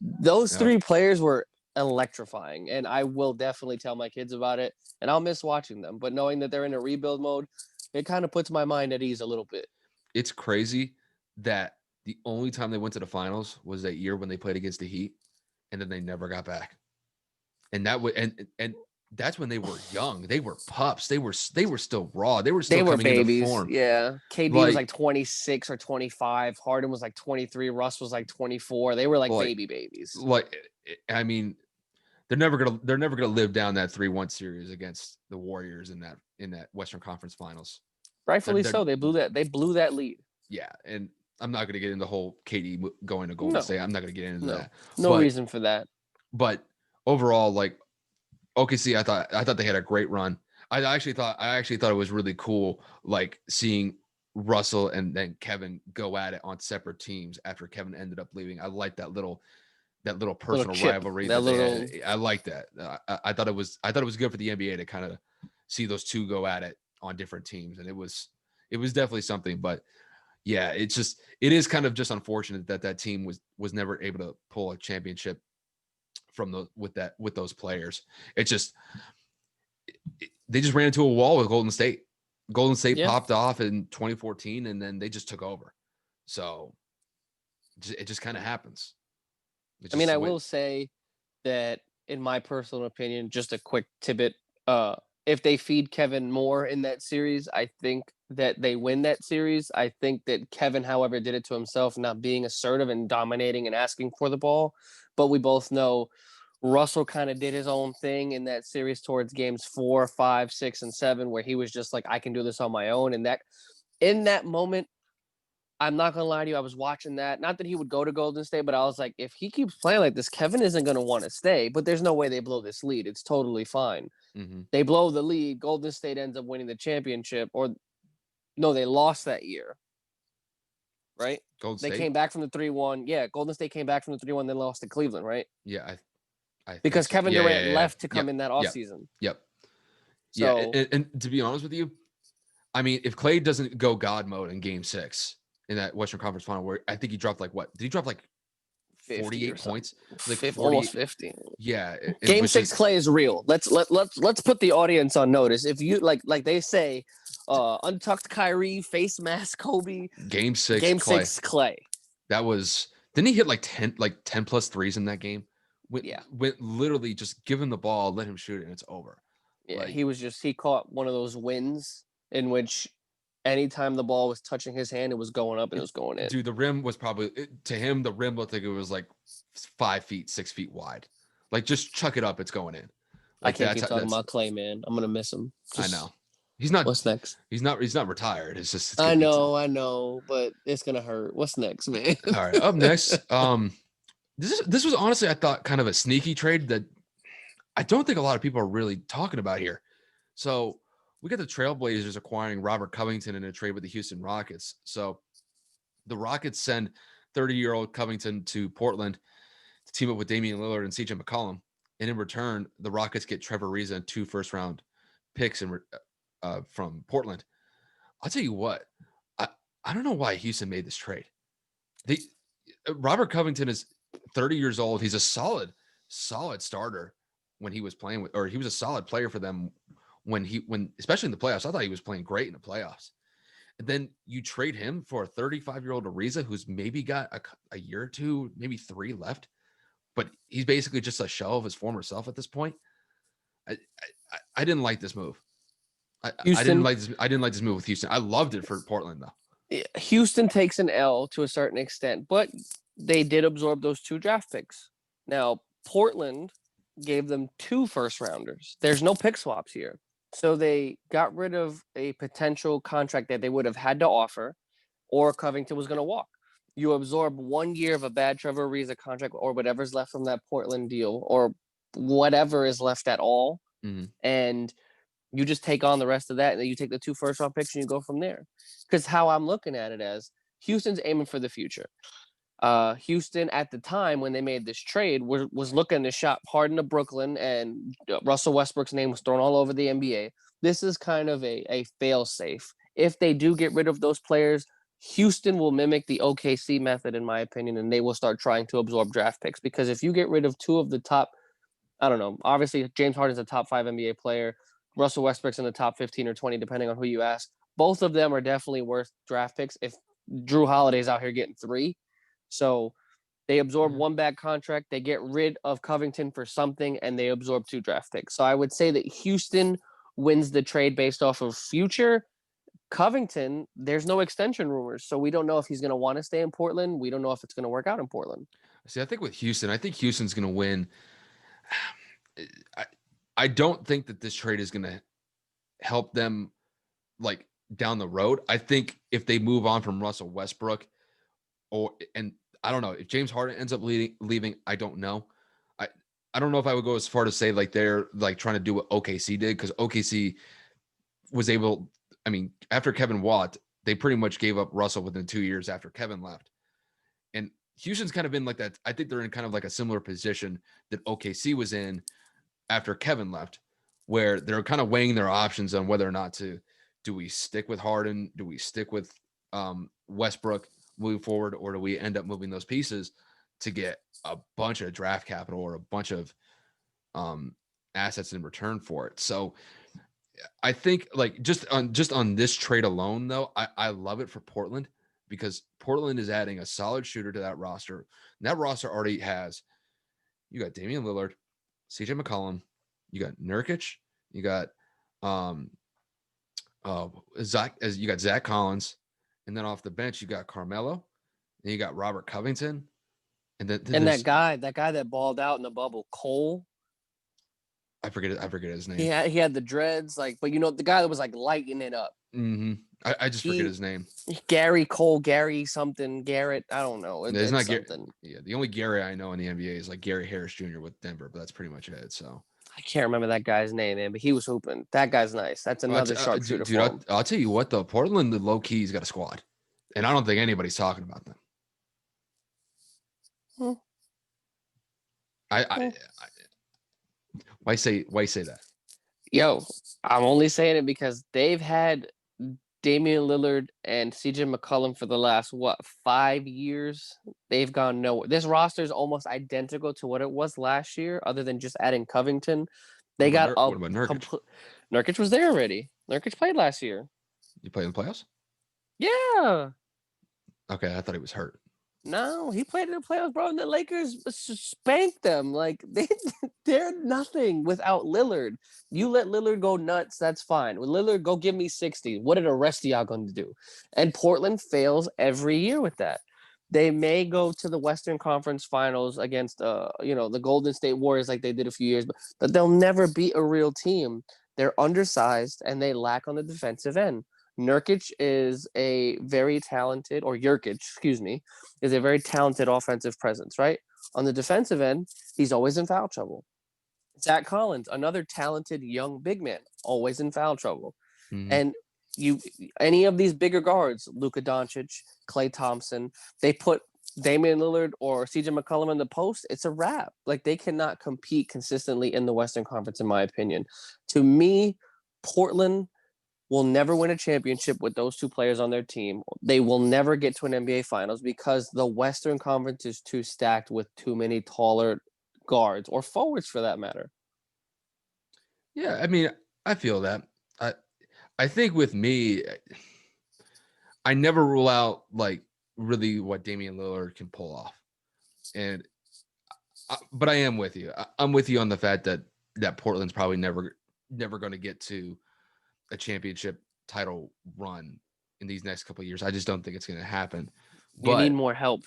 those 3 players were electrifying. And I will definitely tell my kids about it, and I'll miss watching them. But knowing that they're in a rebuild mode, it kind of puts my mind at ease a little bit. It's crazy that the only time they went to the finals was that year when they played against the Heat, and then they never got back. And that would and that's when they were young. They were pups. They were still raw. They were coming babies. Into form. Yeah. KD was like 26 or 25. Harden was like 23. Russ was like 24. They were like babies. I mean, they're never gonna live down that 3-1 series against the Warriors in that Western Conference Finals. Rightfully so. They blew that lead. Yeah, and I'm not going to get into the whole KD going to Golden State. I'm not going to get into that. No reason for that. But overall, like OKC, I thought they had a great run. I actually thought it was really cool, like seeing Russell and then Kevin go at it on separate teams after Kevin ended up leaving. I like that little personal rivalry. I like that. I thought it was good for the NBA to kind of see those two go at it on different teams, and it was definitely something. But yeah, it is kind of just unfortunate that team was never able to pull a championship with those players. They just ran into a wall with Golden State. Golden State popped off in 2014, and then they just took over. So it just kind of happens. I will say that, in my personal opinion, just a quick tidbit, if they feed Kevin more in that series, I think that they win that series. I think that Kevin, however, did it to himself, not being assertive and dominating and asking for the ball. But we both know Russell kind of did his own thing in that series towards games 4, 5, 6, and 7, where he was just like, I can do this on my own. And in that moment, I'm not going to lie to you, I was watching that. Not that he would go to Golden State, but I was like, if he keeps playing like this, Kevin isn't going to want to stay. But there's no way they blow this lead. It's totally fine. Mm-hmm. They blow the lead. Golden State ends up winning the championship. Or, no, they lost that year. Right? Golden State? They came back from the 3-1. Yeah, Golden State came back from the 3-1, then lost to Cleveland, right? Yeah, I because Kevin Durant left to come in that offseason. Yep. So, yeah, and to be honest with you, I mean, if Clay doesn't go God mode in Game 6 in that Western Conference Final, where I think he dropped like what? Did he drop like 48 points? Like almost 50. Yeah. Game 6 Clay is real. Let's put the audience on notice. If you like they say, untucked Kyrie, face mask Kobe. Game 6 Clay. That was, didn't he hit like 10 plus threes in that game? Went literally just give him the ball, let him shoot it, and it's over. Yeah, he caught one of those wins in which anytime the ball was touching his hand, it was going up and it was going in. Dude, the rim was probably, to him, the rim looked like it was like 5 feet, 6 feet wide. Like, just chuck it up, it's going in. Like, I can't keep talking about Clay, man. I'm gonna miss him. I know. He's not. What's next? He's not retired. It's just. I know, but it's gonna hurt. What's next, man? All right, up next. This was honestly, I thought, kind of a sneaky trade that I don't think a lot of people are really talking about here. So we got the Trailblazers acquiring Robert Covington in a trade with the Houston Rockets. So the Rockets send 30-year-old Covington to Portland to team up with Damian Lillard and CJ McCollum. And in return, the Rockets get Trevor Ariza and 2 first-round picks from Portland. I'll tell you what, I don't know why Houston made this trade. Robert Covington is 30 years old. He's a solid starter when he was playing with, or he was a solid player for them when especially in the playoffs. I thought he was playing great in the playoffs. And then you trade him for a 35-year-old Ariza who's maybe got a year or two, maybe 3 left, but he's basically just a shell of his former self at this point. I didn't like this move. I didn't like this move with Houston. I loved it for Portland though. Houston takes an L to a certain extent, but they did absorb those 2 draft picks. Now, Portland gave them 2 first-rounders. There's no pick swaps here. So they got rid of a potential contract that they would have had to offer, or Covington was going to walk. You absorb 1 year of a bad Trevor Ariza contract, or whatever's left from that Portland deal, or whatever is left at all, and you just take on the rest of that, and then you take the 2 first-round picks and you go from there. Because how I'm looking at it as Houston's aiming for the future. Houston at the time when they made this trade was looking to shop Harden to Brooklyn, and Russell Westbrook's name was thrown all over the NBA. This is kind of a fail safe. If they do get rid of those players, Houston will mimic the OKC method, in my opinion, and they will start trying to absorb draft picks. Because if you get rid of 2 of the top, I don't know, obviously James Harden's a top 5 NBA player. Russell Westbrook's in the top 15 or 20, depending on who you ask. Both of them are definitely worth draft picks. If Drew Holiday's out here getting 3. So they absorb 1 bad contract, they get rid of Covington for something, and they absorb 2 draft picks. So I would say that Houston wins the trade based off of future. Covington, there's no extension rumors, so we don't know if he's going to want to stay in Portland. We don't know if it's going to work out in Portland. See, I think with Houston, I think Houston's going to win. I don't think that this trade is going to help them like down the road. I think if they move on from Russell Westbrook, and I don't know if James Harden ends up leaving, I don't know. I don't know if I would go as far to say like they're like trying to do what OKC did, because OKC was able. I mean, after Kevin Watt, they pretty much gave up Russell within 2 years after Kevin left. And Houston's kind of been like that. I think they're in kind of like a similar position that OKC was in after Kevin left, where they're kind of weighing their options on whether or not to, do we stick with Harden? Do we stick with Westbrook moving forward, or do we end up moving those pieces to get a bunch of draft capital or a bunch of assets in return for it? So I think like just on this trade alone, though, I love it for Portland, because Portland is adding a solid shooter to that roster. And that roster already has, you got Damian Lillard, CJ McCollum, you got Nurkic, you got Zach Collins, and then off the bench you got Carmelo, and you got Robert Covington, and that guy that balled out in the bubble, Cole. I forget his name. Yeah, he had the dreads, like, but the guy that was like lighting it up. Mm-hmm. I just forget his name. Gary something, Garrett. I don't know. It's not something. Yeah, the only Gary I know in the NBA is like Gary Harris Jr. with Denver, but that's pretty much it. So I can't remember that guy's name, man, but he was hooping. That guy's nice. That's another sharpshooter. Dude, I'll tell you what, though, Portland, the low key's got a squad, and I don't think anybody's talking about them. Why say that? Yo, I'm only saying it because they've had Damian Lillard and CJ McCollum for the last 5 years. They've gone nowhere. This roster is almost identical to what it was last year, other than just adding Covington. What about Nurkic? Nurkic was there already. Nurkic played last year. You played in the playoffs? Yeah. Okay, I thought he was hurt. No, he played in the playoffs, bro. And the Lakers spanked them. Like they're nothing without Lillard. You let Lillard go nuts, that's fine. With Lillard, go give me 60. What are the rest of y'all going to do? And Portland fails every year with that. They may go to the Western Conference Finals against, the Golden State Warriors like they did a few years, but they'll never beat a real team. They're undersized and they lack on the defensive end. Nurkic is a very talented, or Jurkic, excuse me, is a very talented offensive presence, right? On the defensive end, he's always in foul trouble. Zach Collins, another talented young big man, always in foul trouble. Mm-hmm. And any of these bigger guards, Luka Doncic, Klay Thompson, they put Damian Lillard or CJ McCollum in the post, it's a wrap. Like, they cannot compete consistently in the Western Conference, in my opinion. To me, Portland will never win a championship with those two players on their team. They will never get to an NBA Finals because the Western Conference is too stacked with too many taller guards or forwards, for that matter. Yeah, I mean, I feel that. I think with me, I never rule out like really what Damian Lillard can pull off, but I am with you. I'm with you on the fact that Portland's probably never going to get to a championship title run in these next couple of years. I just don't think it's going to happen. You need more help.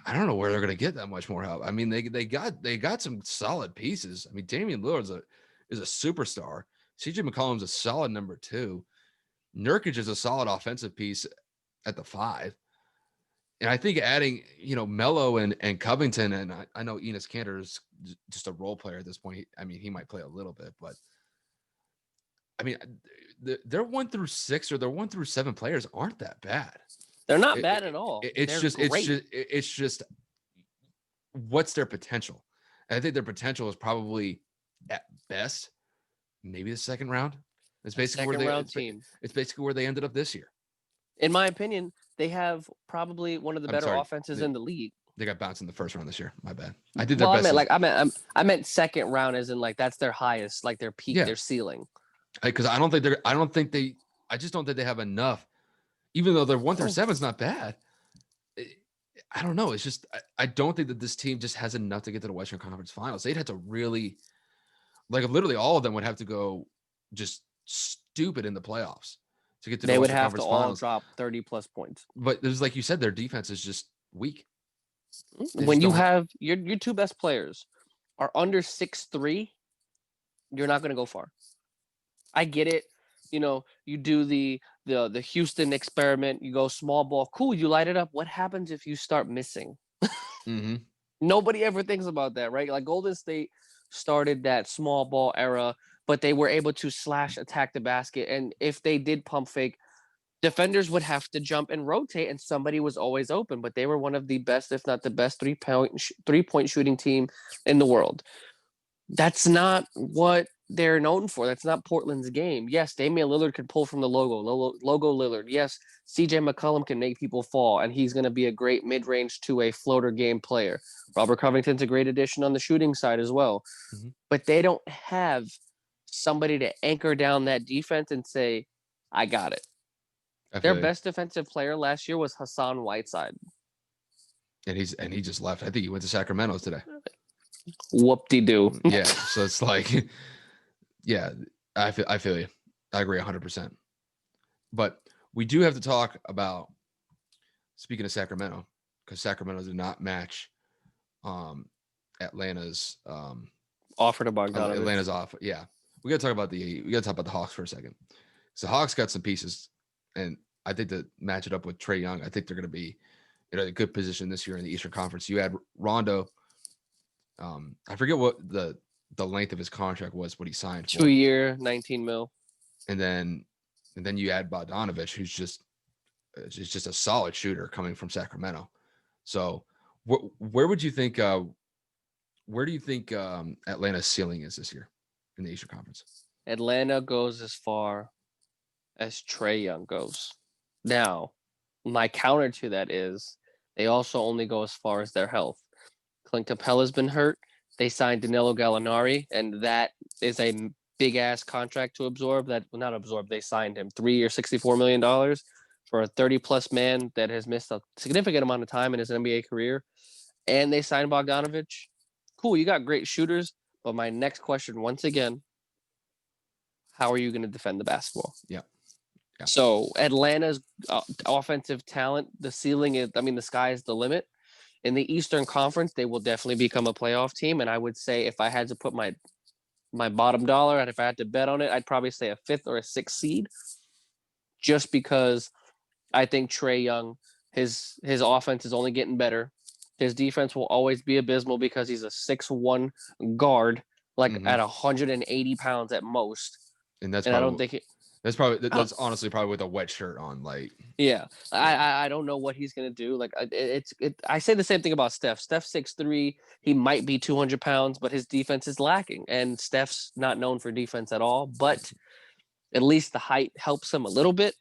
I don't know where they're going to get that much more help. I mean, they got some solid pieces. I mean, Damian Lillard is a superstar. CJ McCollum's a solid number 2. Nurkic is a solid offensive piece at the 5. And I think adding, Melo and Covington, and I know Enes Kanter is just a role player at this point. He might play a little bit, but I mean, their 1 through 6 or their 1 through 7 players aren't that bad. They're not bad at all. It's just what's their potential? And I think their potential is probably at best maybe the second round. It's basically it's basically where they ended up this year. In my opinion, they have probably one of the better offenses in the league. They got bounced in the first round this year. My bad. I did their best. I meant second round, as in like that's their highest, like their peak, their ceiling. Because I just don't think they have enough. Even though their 1 through 7 is not bad, I don't know. It's just I don't think that this team just has enough to get to the Western Conference Finals. They'd have to really, literally all of them would have to go just stupid in the playoffs to get to the Western Conference Finals. They would have to all drop 30+ points. But there's, like you said, their defense is just weak. When you have your two best players are under 6'3", you're not going to go far. I get it. You do the Houston experiment. You go small ball. Cool. You light it up. What happens if you start missing? Mm-hmm. Nobody ever thinks about that, right? Like Golden State started that small ball era, but they were able to attack the basket. And if they did pump fake, defenders would have to jump and rotate, and somebody was always open. But they were one of the best, if not the best, three-point shooting team in the world. That's not what they're known for. That's not Portland's game. Yes, Damian Lillard can pull from the logo Lillard. Yes, CJ McCollum can make people fall, and he's going to be a great mid-range to a floater game player. Robert Covington's a great addition on the shooting side as well. Mm-hmm. But they don't have somebody to anchor down that defense and say, I got it. Their best defensive player last year was Hassan Whiteside. And he just left. I think he went to Sacramento today. Whoop-de-doo. Yeah, so it's like, yeah, I feel you. I agree 100%. But we do have to talk about, speaking of Sacramento, because Sacramento did not match Atlanta's offer to Bogdanovich. Atlanta's offer. Yeah, we got to talk about the Hawks for a second. So Hawks got some pieces, and I think to match it up with Trae Young, I think they're going to be in a good position this year in the Eastern Conference. You had Rondo. I forget what the length of his contract was, what he signed for. 2-year, $19 million. And then you add Bogdanovich, who's just a solid shooter coming from Sacramento. So where do you think Atlanta's ceiling is this year in the Eastern Conference? Atlanta goes as far as Trae Young goes. Now, my counter to that is they also only go as far as their health. Clint Capella's been hurt. They signed Danilo Gallinari, and that is a big-ass contract to absorb. They signed him 3 years, $64 million for a 30-plus man that has missed a significant amount of time in his NBA career. And they signed Bogdanovich. Cool, you got great shooters, but my next question, once again, how are you going to defend the basketball? Yeah. So Atlanta's offensive talent, the ceiling is, the sky is the limit. In the Eastern Conference, they will definitely become a playoff team. And I would say if I had to put my bottom dollar, and if I had to bet on it, I'd probably say a 5th or a 6th seed. Just because I think Trae Young, his offense is only getting better. His defense will always be abysmal because he's a 6'1" guard, at 180 pounds at most. And that's I don't think That's honestly probably with a wet shirt on. Like, Yeah, yeah, I don't know what he's gonna do. Like I say the same thing about Steph. Steph's 6'3". He might be 200 pounds, but his defense is lacking, and Steph's not known for defense at all. But at least the height helps him a little bit.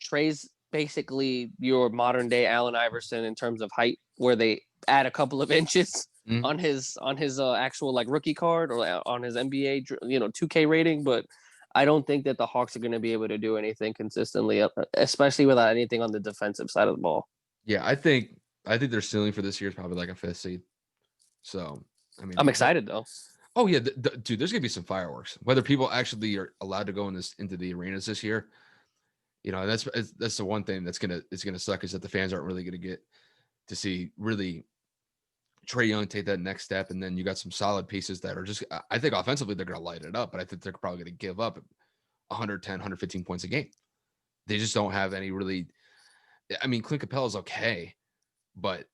Trey's basically your modern day Allen Iverson in terms of height, where they add a couple of inches mm, on his actual like rookie card or on his NBA 2K rating, but I don't think that the Hawks are going to be able to do anything consistently, especially without anything on the defensive side of the ball. yeah. I think their ceiling for this year is probably like a fifth seed. So, I mean, I'm excited though. oh yeah, dude, there's gonna be some fireworks. Whether people actually are allowed to go into the arenas this year, that's the one thing it's gonna suck is that the fans aren't really gonna get to see really Trey Young take that next step, and then you got some solid pieces that are just. I think offensively they're gonna light it up, but I think they're probably gonna give up 110, 115 points a game. They just don't have any really. I mean, Clint Capella's okay, but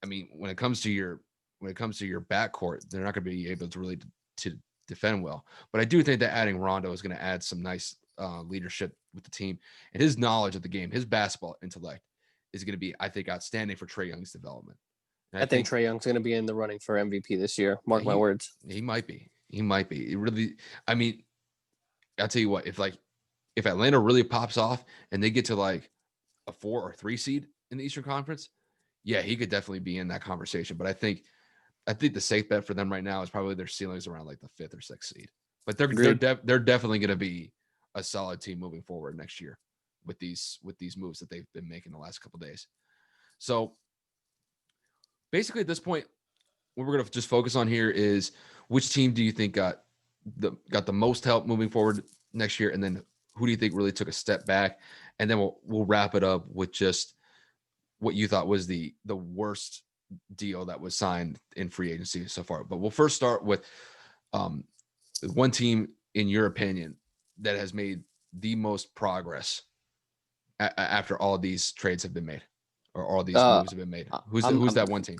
I mean, when it comes to your backcourt, they're not going to be able to really to defend well. But I do think that adding Rondo is going to add some nice leadership with the team, and his knowledge of the game, his basketball intellect, is going to be, I think, outstanding for Trey Young's development. And I I think think Trey Young's going to be in the running for MVP this year. Mark my he words. he might be. He might be. It really. I mean, I'll tell you what. If Atlanta really pops off and they get to like a 4 or 3 seed in the Eastern Conference, yeah, he could definitely be in that conversation. But I think the safe bet for them right now is probably their ceilings around like the 5th or 6th seed. But Agreed. they're definitely going to be a solid team moving forward next year with these moves that they've been making the last couple of days. So basically, at this point, what we're going to just focus on here is which team do you think got the most help moving forward next year, and then who do you think really took a step back, and then we'll wrap it up with just what you thought was the worst deal that was signed in free agency so far. But we'll first start with one team, in your opinion, that has made the most progress after all these trades have been made or all these Uh, moves have been made. Who's I'm that one team?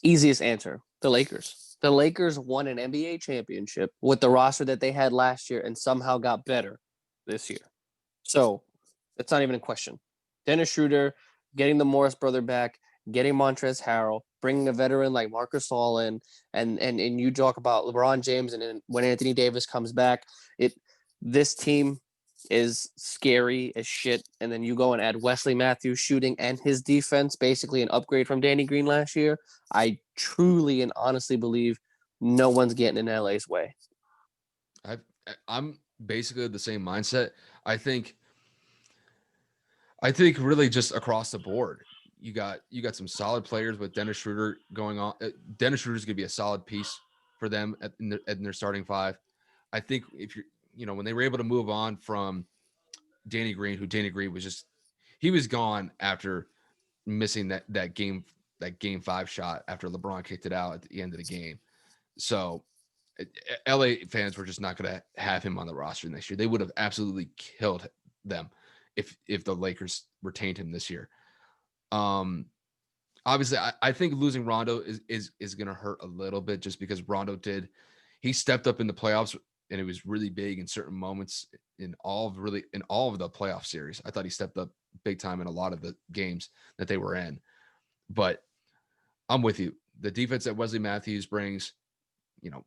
easiest answer: the Lakers. The Lakers won an NBA championship with the roster that they had last year and somehow got better this year. So it's not even a question. Dennis Schroeder, getting the Morris brother back, getting Montrezl Harrell, bringing a veteran like Marcus Gasol in, and you talk about LeBron James, and then when Anthony Davis comes back, this team is scary as shit. And then you go and add Wesley Matthews shooting and his defense, basically an upgrade from Danny Green last year. I truly and honestly believe no one's getting in LA's way. I I'm basically the same mindset. I think really just across the board, you got some solid players with Dennis Schroeder going on. Dennis Schroeder is going to be a solid piece for them in their starting five. I think if when they were able to move on from Danny Green, who Danny Green was just he was gone after missing that game 5 shot after LeBron kicked it out at the end of the game. So LA fans were just not going to have him on the roster next year. They would have absolutely killed them if the Lakers retained him this year. Obviously, I think losing Rondo is going to hurt a little bit just because he stepped up in the playoffs and it was really big in certain moments in all of the playoff series. I thought he stepped up big time in a lot of the games that they were in. But I'm with you. The defense that Wesley Matthews brings,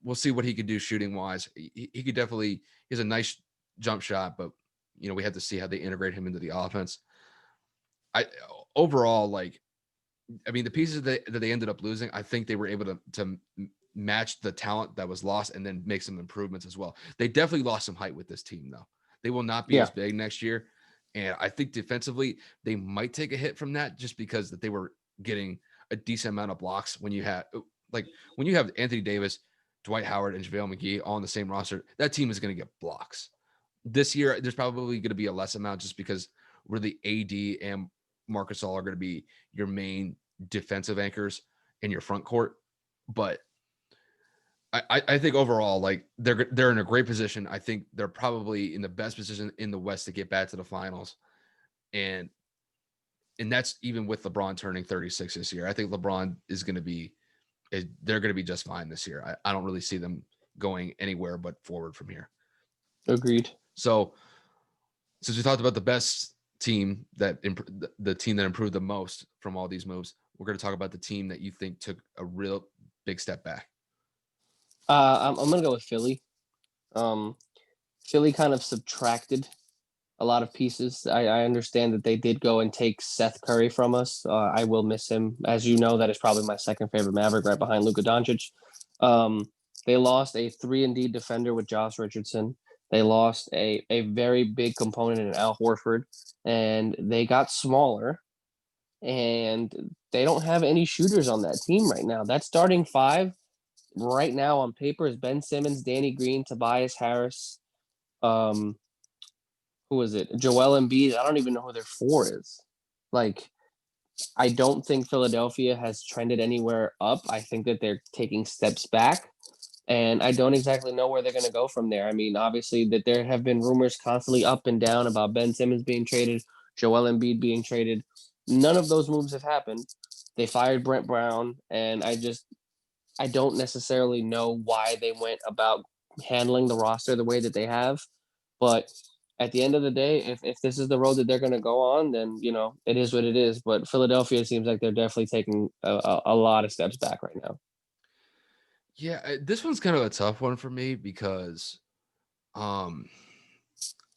we'll see what he could do shooting wise. He could definitely, he has a nice jump shot, but we have to see how they integrate him into the offense. I overall, the pieces that they ended up losing, I think they were able to match the talent that was lost and then make some improvements as well. They definitely lost some height with this team, though. They will not be Yeah. as big next year. And I think defensively, they might take a hit from that just because that they were getting a decent amount of blocks when you have Anthony Davis, Dwight Howard, and JaVale McGee all on the same roster. That team is going to get blocks. This year, there's probably going to be a less amount just because really AD and Marcus Gasol are going to be your main defensive anchors in your front court. But I think overall, they're in a great position. I think they're probably in the best position in the West to get back to the finals. And that's even with LeBron turning 36 this year. I think LeBron they're going to be just fine this year. I don't really see them going anywhere but forward from here. Agreed. So since we talked about the best team the team that improved the most from all these moves, we're going to talk about the team that you think took a real big step back. I'm going to go with Philly. Um, Philly kind of subtracted a lot of pieces. I understand that they did go and take Seth Curry from us. I will miss him. As you know, that is probably my second favorite Maverick right behind Luka Doncic. Um, they lost a 3-and-D defender with Josh Richardson. They lost a very big component in Al Horford, and they got smaller, and they don't have any shooters on that team right now. That starting five right now on paper is Ben Simmons, Danny Green, Tobias Harris, um, who is it? Joel Embiid. I don't even know who their four is. Like, I don't think Philadelphia has trended anywhere up. I think that they're taking steps back, and I don't exactly know where they're going to go from there. I mean, obviously, that there have been rumors constantly up and down about Ben Simmons being traded, Joel Embiid being traded. None of those moves have happened. They fired Brent Brown, and I don't necessarily know why they went about handling the roster the way that they have, but at the end of the day, if this is the road that they're going to go on, then it is what it is. But Philadelphia seems like they're definitely taking a lot of steps back right now. Yeah, this one's kind of a tough one for me because um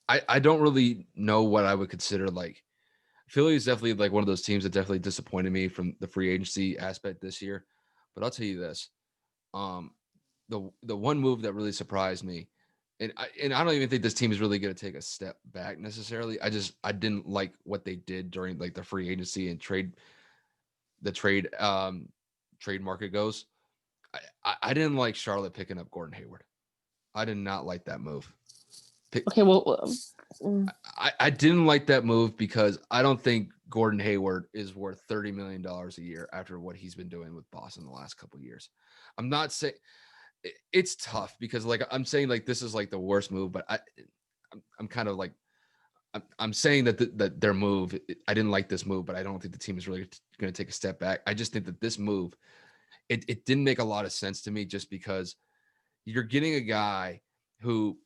I don't really know what I would consider like Philly is definitely like one of those teams that definitely disappointed me from the free agency aspect this year. But I'll tell you this. Um the one move that really surprised me, and I don't even think this team is really going to take a step back necessarily. I didn't like what they did during like the free agency and trade market goes. I didn't like Charlotte picking up Gordon Hayward. I did not like that move. Okay, well, I didn't like that move because I don't think Gordon Hayward is worth $30 million a year after what he's been doing with Boston the last couple of years. I'm not saying it's tough because like I'm saying like this is like the worst move, but I'm kind of like I'm saying that their move. I didn't like this move, but I don't think the team is really going to take a step back. I just think that this move it didn't make a lot of sense to me just because you're getting a guy who,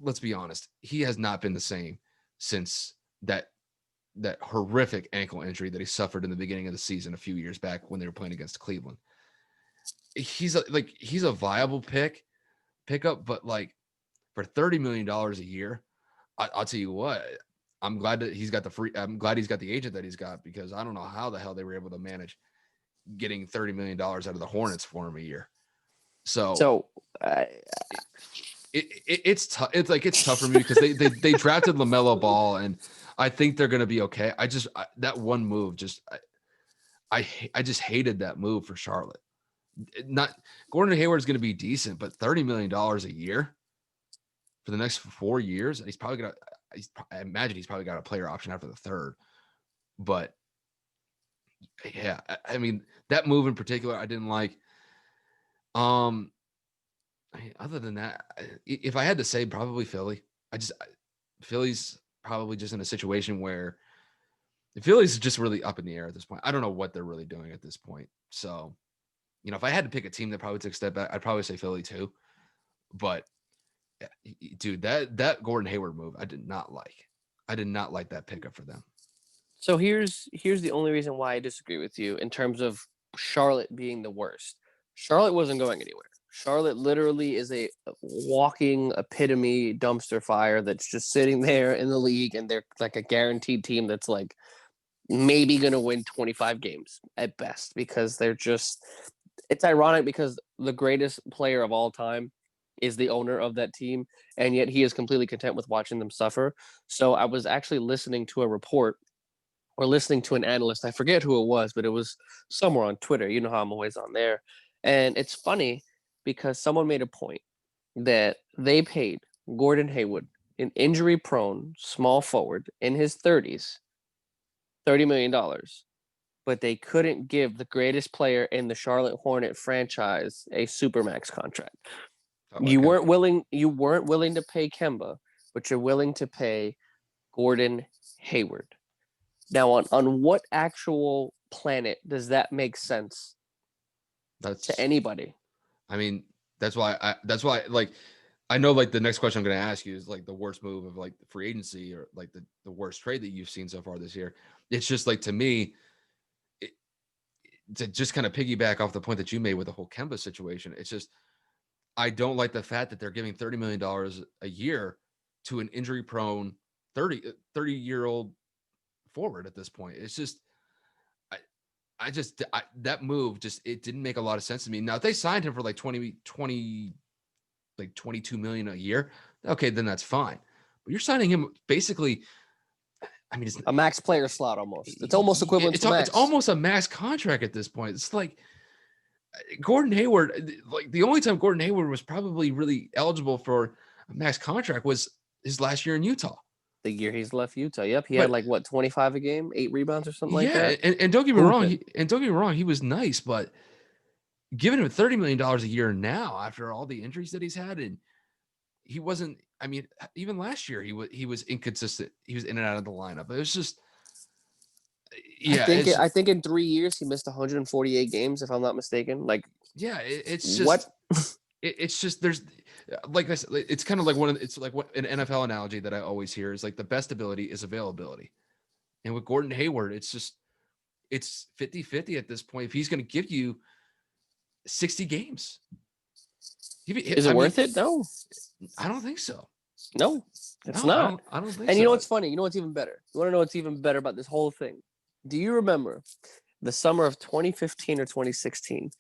let's be honest, he has not been the same since that horrific ankle injury that he suffered in the beginning of the season a few years back when they were playing against Cleveland. He's a viable pickup, but like for $30 million a year, I'll tell you what, I'm glad he's got the agent that he's got because I don't know how the hell they were able to manage getting $30 million out of the Hornets for him a year. So so it's tough. It's tough for me because they drafted LaMelo Ball, and I think they're going to be okay. That one move I just hated that move for Charlotte. Not Gordon Hayward is going to be decent, but $30 million a year for the next 4 years, he's probably gonna. I imagine he's probably got a player option after the third. But yeah, I mean that move in particular, I didn't like. Other than that, if I had to say, probably Philly. Philly's probably just in a situation where the Phillies just really up in the air at this point. I don't know what they're really doing at this point. So, if I had to pick a team that probably took a step back, I'd probably say Philly too. But dude, that Gordon Hayward move, I did not like. I did not like that pickup for them. So here's the only reason why I disagree with you in terms of Charlotte being the worst. Charlotte wasn't going anywhere. Charlotte literally is a walking epitome dumpster fire that's just sitting there in the league, and they're like a guaranteed team that's like maybe going to win 25 games at best because they're just. It's ironic because the greatest player of all time is the owner of that team, and yet he is completely content with watching them suffer. So I was actually listening to a report or listening to an analyst. I forget who it was, but it was somewhere on Twitter. You know how I'm always on there. And it's funny because someone made a point that they paid Gordon Hayward, an injury prone small forward in his 30s, $30 million. But they couldn't give the greatest player in the Charlotte Hornet franchise a supermax contract. You weren't willing to pay Kemba, but you're willing to pay Gordon Hayward. Now, on what actual planet does that make sense to That's anybody? I mean, that's why like I know like the next question I'm going to ask you is like the worst move of like the free agency or like the worst trade that you've seen so far this year. It's just like, to me, it, to just kind of piggyback off the point that you made with the whole Kemba situation. It's just, I don't like the fact that they're giving $30 million a year to an injury prone 30-year-old forward at this point. It's just, that move just, it didn't make a lot of sense to me. Now, if they signed him for like 20 like 22 million a year, okay, then that's fine. But you're signing him basically, I mean, it's a max player slot almost. It's almost equivalent to max. It's almost a max contract at this point. It's like Gordon Hayward, like the only time Gordon Hayward was probably really eligible for a max contract was his last year in Utah. The year he's left Utah. Yep. He had like what, 25 a game, 8 rebounds or something like that. And don't get me wrong, he was nice, but giving him $30 million a year now after all the injuries that he's had, and he wasn't, I mean, even last year he was inconsistent. He was in and out of the lineup. It was just, yeah. I think in 3 years he missed 148 games, if I'm not mistaken. Like, yeah, it's just what? It's just, there's, like I said, it's kind of like it's like what an NFL analogy that I always hear is like the best ability is availability. And with Gordon Hayward, it's just, it's 50-50 at this point. If he's going to give you 60 games, is it worth it? No, I don't think so. No, it's not. I don't think so. And you know what's funny? You know what's even better? You want to know what's even better about this whole thing? Do you remember the summer of 2015 or 2016?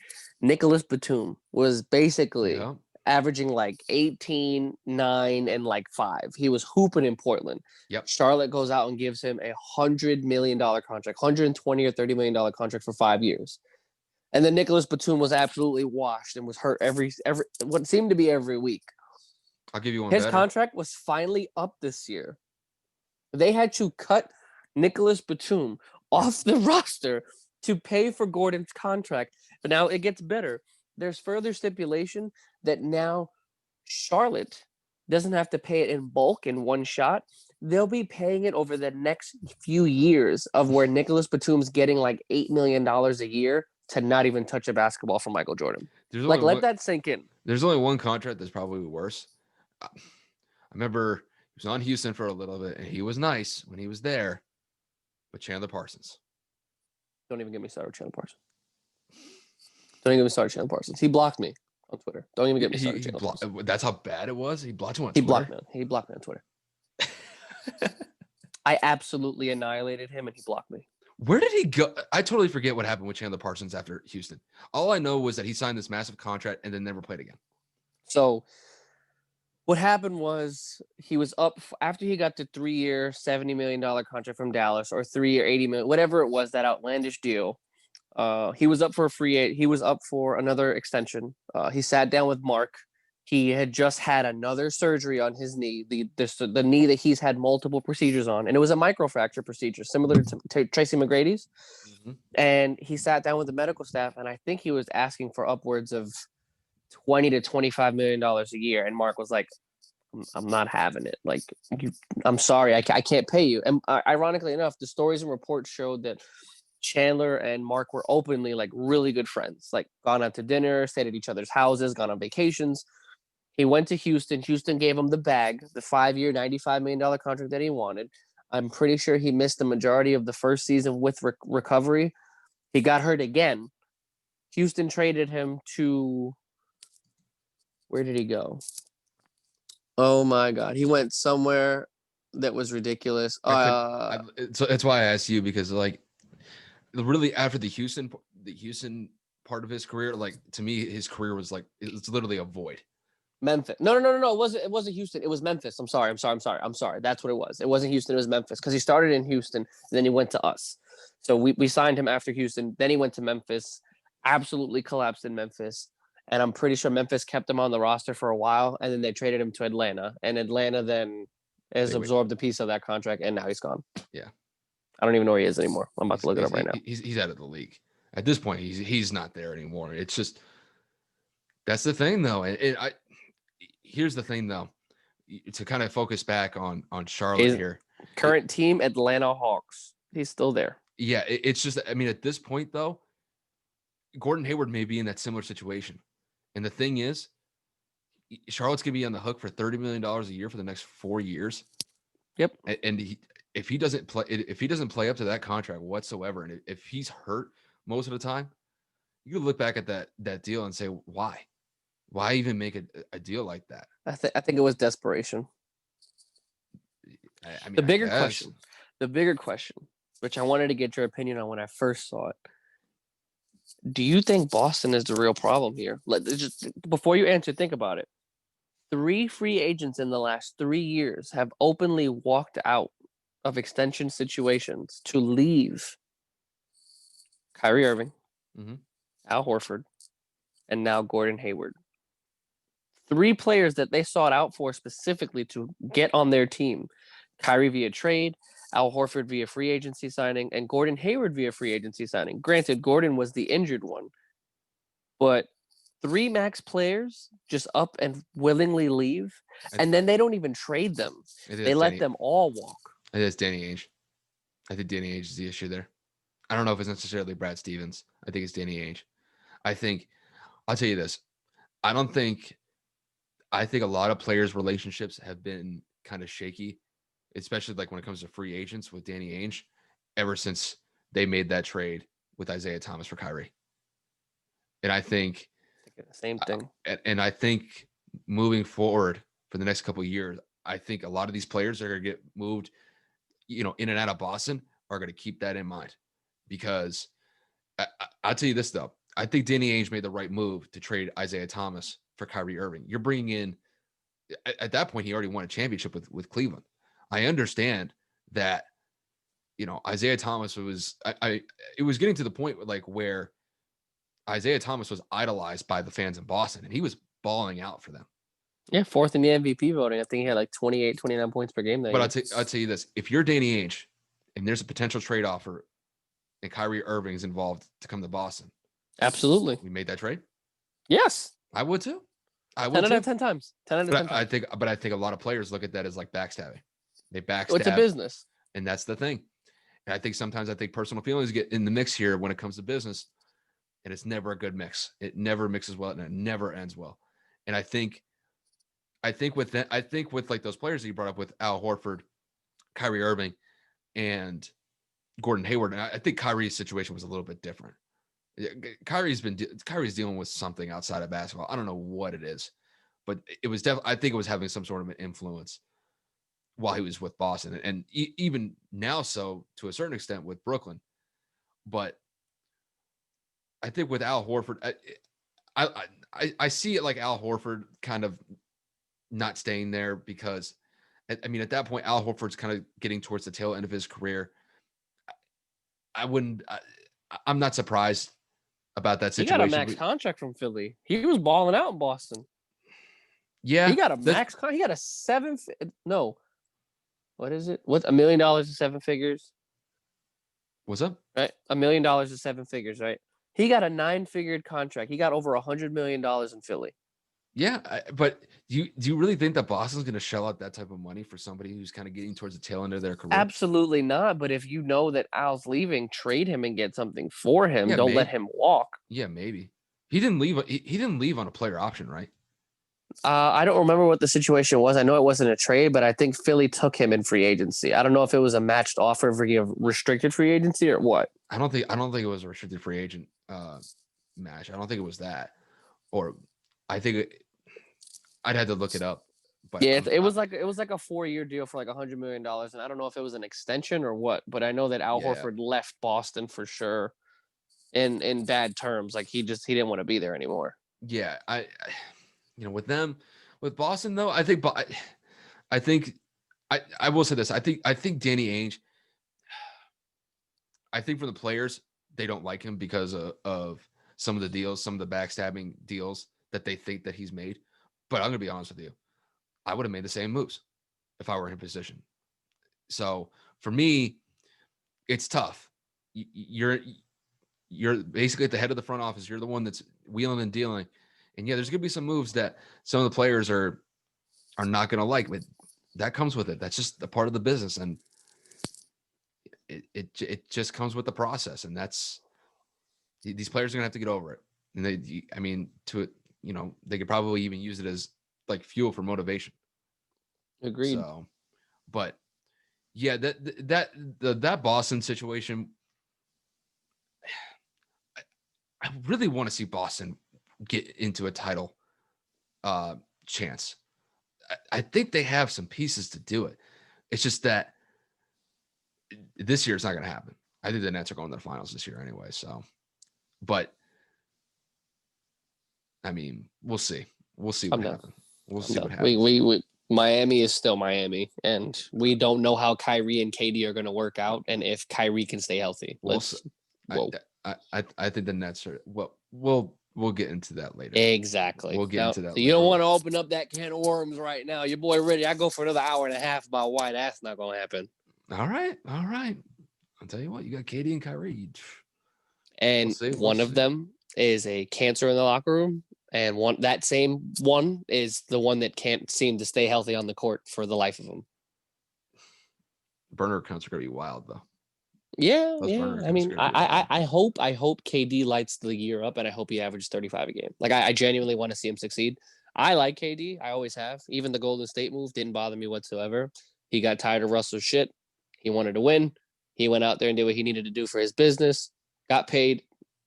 Nicholas Batum was basically averaging like 18, 9, and like 5. He was hooping in Portland. Yep. Charlotte goes out and gives him $100 million contract, $120 or $30 million contract for 5 years. And then Nicholas Batum was absolutely washed and was hurt every what seemed to be every week. I'll give you one. His contract was finally up this year. They had to cut Nicholas Batum off the roster to pay for Gordon's contract. But now it gets better. There's further stipulation that now Charlotte doesn't have to pay it in bulk in one shot. They'll be paying it over the next few years, of where Nicholas Batum's getting like $8 million a year to not even touch a basketball from Michael Jordan. Like, let that sink in. There's only one contract that's probably worse. I remember he was on Houston for a little bit, and he was nice when he was there. But Chandler Parsons. Don't even get me started with Chandler Parsons. Don't even get me started with Chandler Parsons. He blocked me on Twitter. Don't even get me started with Chandler Parsons. That's how bad it was? He blocked you on Twitter? He blocked me on Twitter. I absolutely annihilated him, and he blocked me. Where did he go? I totally forget what happened with Chandler Parsons after Houston. All I know was that he signed this massive contract and then never played again. So what happened was he was up after he got the 3-year, $70 million contract from Dallas, or 3-year, $80 million, whatever it was, that outlandish deal. He was up for a free agent. He was up for another extension. He sat down with Mark. He had just had another surgery on his knee, the knee that he's had multiple procedures on. And it was a microfracture procedure, similar to Tracy McGrady's. Mm-hmm. And he sat down with the medical staff, and I think he was asking for upwards of $20 to $25 million a year. And Mark was like, I'm not having it. Like, I'm sorry, I can't pay you. And ironically enough, the stories and reports showed that Chandler and Mark were openly like really good friends, like gone out to dinner, stayed at each other's houses, gone on vacations. He went to Houston. Houston gave him the bag, the 5-year, $95 million contract that he wanted. I'm pretty sure he missed the majority of the first season with recovery. He got hurt again. Houston traded him to, where did he go? Oh my God. He went somewhere that was ridiculous. So that's why I asked you, because like really after the Houston part of his career, like to me, his career was like, it's literally a void. Memphis. No. It wasn't Houston. It was Memphis. I'm sorry. That's what it was. It wasn't Houston. It was Memphis, because he started in Houston and then he went to us. So we signed him after Houston. Then he went to Memphis, absolutely collapsed in Memphis. And I'm pretty sure Memphis kept him on the roster for a while, and then they traded him to Atlanta. And Atlanta then has absorbed a piece of that contract, and now he's gone. Yeah. I don't even know where he is anymore. I'm about to look it up right now. He's out of the league. At this point, he's not there anymore. It's just, that's the thing, though. Here's the thing, though, to kind of focus back on Charlotte here. Current team, Atlanta Hawks. He's still there. Yeah, it's just, I mean, at this point, though, Gordon Hayward may be in that similar situation. And the thing is, Charlotte's gonna be on the hook for $30 million a year for the next 4 years. Yep. And if he doesn't play up to that contract whatsoever, and if he's hurt most of the time, you could look back at that deal and say, why even make a deal like that? I think it was desperation. I mean, The bigger question, which I wanted to get your opinion on when I first saw it. Do you think Boston is the real problem here? Just before you answer, think about it. 3 free agents in the last 3 years have openly walked out of extension situations to leave Kyrie Irving, Al Horford, and now Gordon Hayward. 3 players that they sought out for specifically to get on their team. Kyrie via trade, Al Horford via free agency signing, and Gordon Hayward via free agency signing. Granted, Gordon was the injured one, but 3 max players just up and willingly leave, and then they don't even trade them. They let them all walk. I think it's Danny Ainge. I think Danny Ainge is the issue there. I don't know if it's necessarily Brad Stevens. I think it's Danny Ainge. I'll tell you this. I think a lot of players' relationships have been kind of shaky, especially like when it comes to free agents with Danny Ainge, ever since they made that trade with Isaiah Thomas for Kyrie. And I think the same thing. And I think moving forward for the next couple of years, I think a lot of these players that are going to get moved, in and out of Boston are going to keep that in mind, because I'll tell you this, though. I think Danny Ainge made the right move to trade Isaiah Thomas for Kyrie Irving. You're bringing in, at that point, he already won a championship with Cleveland. I understand that, Isaiah Thomas was, it was getting to the point where Isaiah Thomas was idolized by the fans in Boston, and he was balling out for them. Yeah, 4th in the MVP voting. I think he had like 28, 29 points per game. But I'll tell you this. If you're Danny Ainge and there's a potential trade offer and Kyrie Irving is involved to come to Boston. Absolutely. We made that trade? Yes. I would too. 10 out of 10 times. 10 out of 10 times. I think a lot of players look at that as like backstabbing. They backstab. It's a business. And that's the thing. And I think sometimes personal feelings get in the mix here when it comes to business. And it's never a good mix. It never mixes well, and it never ends well. And I think with like those players that you brought up with Al Horford, Kyrie Irving, and Gordon Hayward, and I think Kyrie's situation was a little bit different. Kyrie's dealing with something outside of basketball. I don't know what it is, but it was I think it was having some sort of an influence while he was with Boston, and even now, so to a certain extent with Brooklyn. But I think with Al Horford, I see it like Al Horford kind of not staying there, because, I mean, at that point, Al Horford's kind of getting towards the tail end of his career. I'm not surprised about that situation. He got a max contract from Philly. He was balling out in Boston. Yeah. He got a max contract. He got what is it? What's $1 million to 7 figures? What's up? Right? $1 million to 7 figures, right? He got a 9-figured contract. He got over $100 million in Philly. Yeah, but do you really think that Boston's going to shell out that type of money for somebody who's kind of getting towards the tail end of their career? Absolutely not. But if you know that Al's leaving, trade him and get something for him. Don't let him walk. Yeah, maybe. He didn't leave. He didn't leave on a player option, right? I don't remember what the situation was. I know it wasn't a trade, but I think Philly took him in free agency. I don't know if it was a matched offer via restricted free agency or what. I don't think it was a restricted free agent match. I don't think it was that, or I think I'd had to look it up. But yeah, it was like a 4-year deal for like $100 million, and I don't know if it was an extension or what. But I know that Al Horford left Boston for sure, in bad terms. Like he didn't want to be there anymore. Yeah, with Boston though, I think I will say this. I think Danny Ainge. I think for the players, they don't like him because of some of the deals, some of the backstabbing deals that they think that he's made. But I'm going to be honest with you. I would have made the same moves if I were in a position. So for me, it's tough. You're basically at the head of the front office. You're the one that's wheeling and dealing. And yeah, there's going to be some moves that some of the players are not going to like, but that comes with it. That's just a part of the business. And it just comes with the process. And these players are going to have to get over it. And they could probably even use it as like fuel for motivation. Agreed. So, but yeah, that Boston situation, I really want to see Boston get into a title chance. I think they have some pieces to do it. It's just that this year it's not going to happen. I think the Nets are going to the finals this year anyway. So, but I mean, we'll see. We'll see what happens. We'll see what happens. We Miami is still Miami, and we don't know how Kyrie and KD are going to work out, and if Kyrie can stay healthy. I think the Nets are. Well, we'll get into that later. Exactly. We'll get into that. So you don't want to open up that can of worms right now. Your boy ready. I go for another hour and a half about why that's not going to happen. All right. I'll tell you what. You got KD and Kyrie, and one of them is a cancer in the locker room. And that same one is the one that can't seem to stay healthy on the court for the life of him. Burner accounts are going to be wild, though. Yeah. I mean, I hope KD lights the year up, and I hope he averages 35 a game. Like, I genuinely want to see him succeed. I like KD. I always have. Even the Golden State move didn't bother me whatsoever. He got tired of Russell's shit. He wanted to win. He went out there and did what he needed to do for his business, got paid,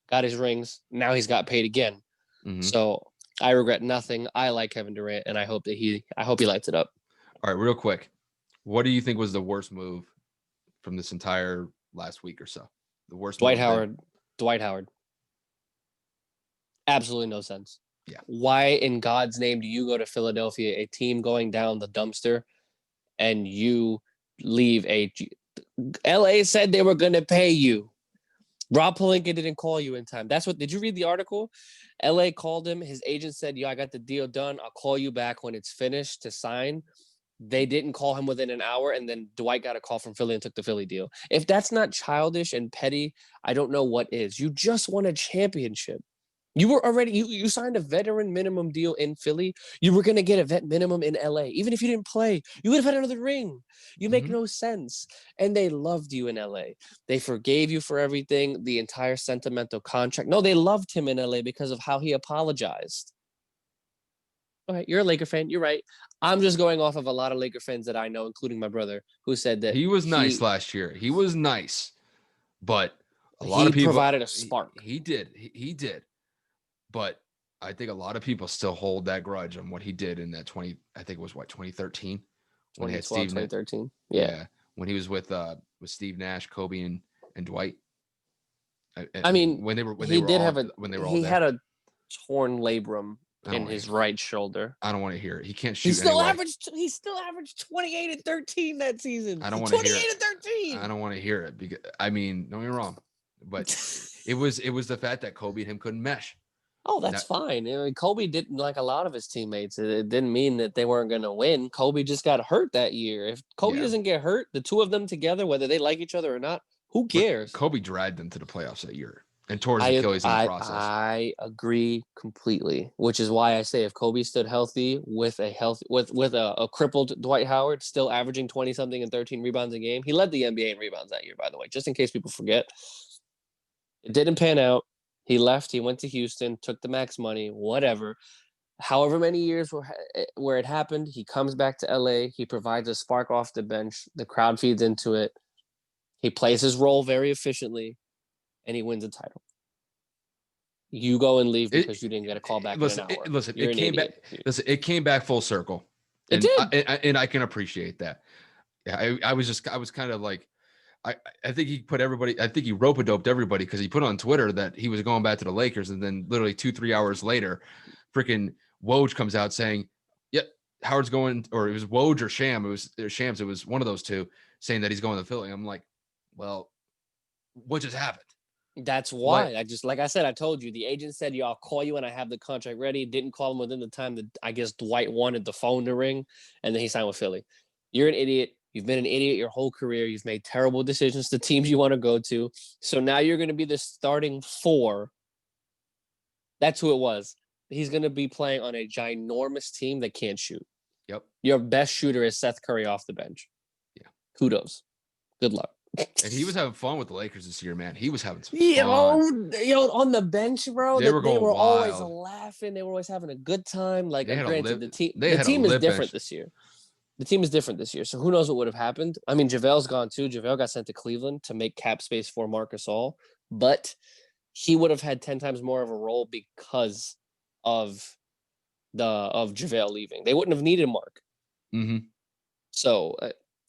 got his rings. Now he's got paid again. Mm-hmm. So I regret nothing. I like Kevin Durant, and I hope he lights it up. All right, real quick. What do you think was the worst move from this entire last week or so? The worst Dwight Howard. Absolutely no sense. Yeah. Why in God's name do you go to Philadelphia, a team going down the dumpster, and you leave LA said they were going to pay you. Rob Pelinka didn't call you in time. Did you read the article? LA called him. His agent said, I got the deal done. I'll call you back when it's finished to sign. They didn't call him within an hour, and then Dwight got a call from Philly and took the Philly deal. If that's not childish and petty, I don't know what is. You just won a championship. You were already you signed a veteran minimum deal in Philly. You were going to get a vet minimum in LA. Even if you didn't play, you would have had another ring. You make no sense. And they loved you in LA. They forgave you for everything, the entire sentimental contract. No, they loved him in LA because of how he apologized. All right, you're a Laker fan. You're right. I'm just going off of a lot of Laker fans that I know, including my brother, who said that he was nice last year. He was nice, but a lot of people provided a spark. He did. But I think a lot of people still hold that grudge on what he did in that 2013 when he had 2013. Yeah. When he was with Steve Nash, Kobe, and Dwight. I mean, he had a torn labrum in his right shoulder. I don't want to hear it. He can't shoot. He still averaged 28 and 13 that season. I don't want to hear it. 28 and 13. I don't want to hear it because don't get me wrong, but it was the fact that Kobe and him couldn't mesh. Oh, that's fine. Kobe didn't like a lot of his teammates. It didn't mean that they weren't going to win. Kobe just got hurt that year. If Kobe doesn't get hurt, the two of them together, whether they like each other or not, who cares? But Kobe dragged them to the playoffs that year and tore his Achilles in the process. I agree completely, which is why I say if Kobe stood healthy with a crippled Dwight Howard still averaging 20-something and 13 rebounds a game, he led the NBA in rebounds that year, by the way, just in case people forget. It didn't pan out. He left. He went to Houston, took the max money, whatever. However many years where it happened, he comes back to LA. He provides a spark off the bench. The crowd feeds into it. He plays his role very efficiently, and he wins a title. You go and leave because you didn't get a call back in an hour. It came back full circle. It did. And I can appreciate that. Yeah, I was kind of like, I think he put everybody. I think he rope-a-doped everybody because he put on Twitter that he was going back to the Lakers, and then literally 2-3 hours later, freaking Woj comes out saying, "Yep, Howard's going," or it was Woj or Shams. It was one of those two saying that he's going to Philly. I'm like, well, what just happened? That's why like I said, I told you the agent said, I'll call you when I have the contract ready. Didn't call him within the time that I guess Dwight wanted the phone to ring, and then he signed with Philly. You're an idiot. You've been an idiot your whole career. You've made terrible decisions to teams you want to go to. So now you're going to be the starting four. That's who it was. He's going to be playing on a ginormous team that can't shoot. Yep. Your best shooter is Seth Curry off the bench. Yeah. Kudos. Good luck. And he was having fun with the Lakers this year, man. He was having some fun. On the bench, bro, They were they going were always wild. laughing. They were always having a good time. Like, They had a granted, lip. They the had a team is lip different bench. this year. The team is different this year. So who knows what would have happened? I mean, JaVale's gone too. JaVale got sent to Cleveland to make cap space for Marc Gasol, but he would have had 10 times more of a role because of JaVale leaving. They wouldn't have needed Mark. Mm-hmm. So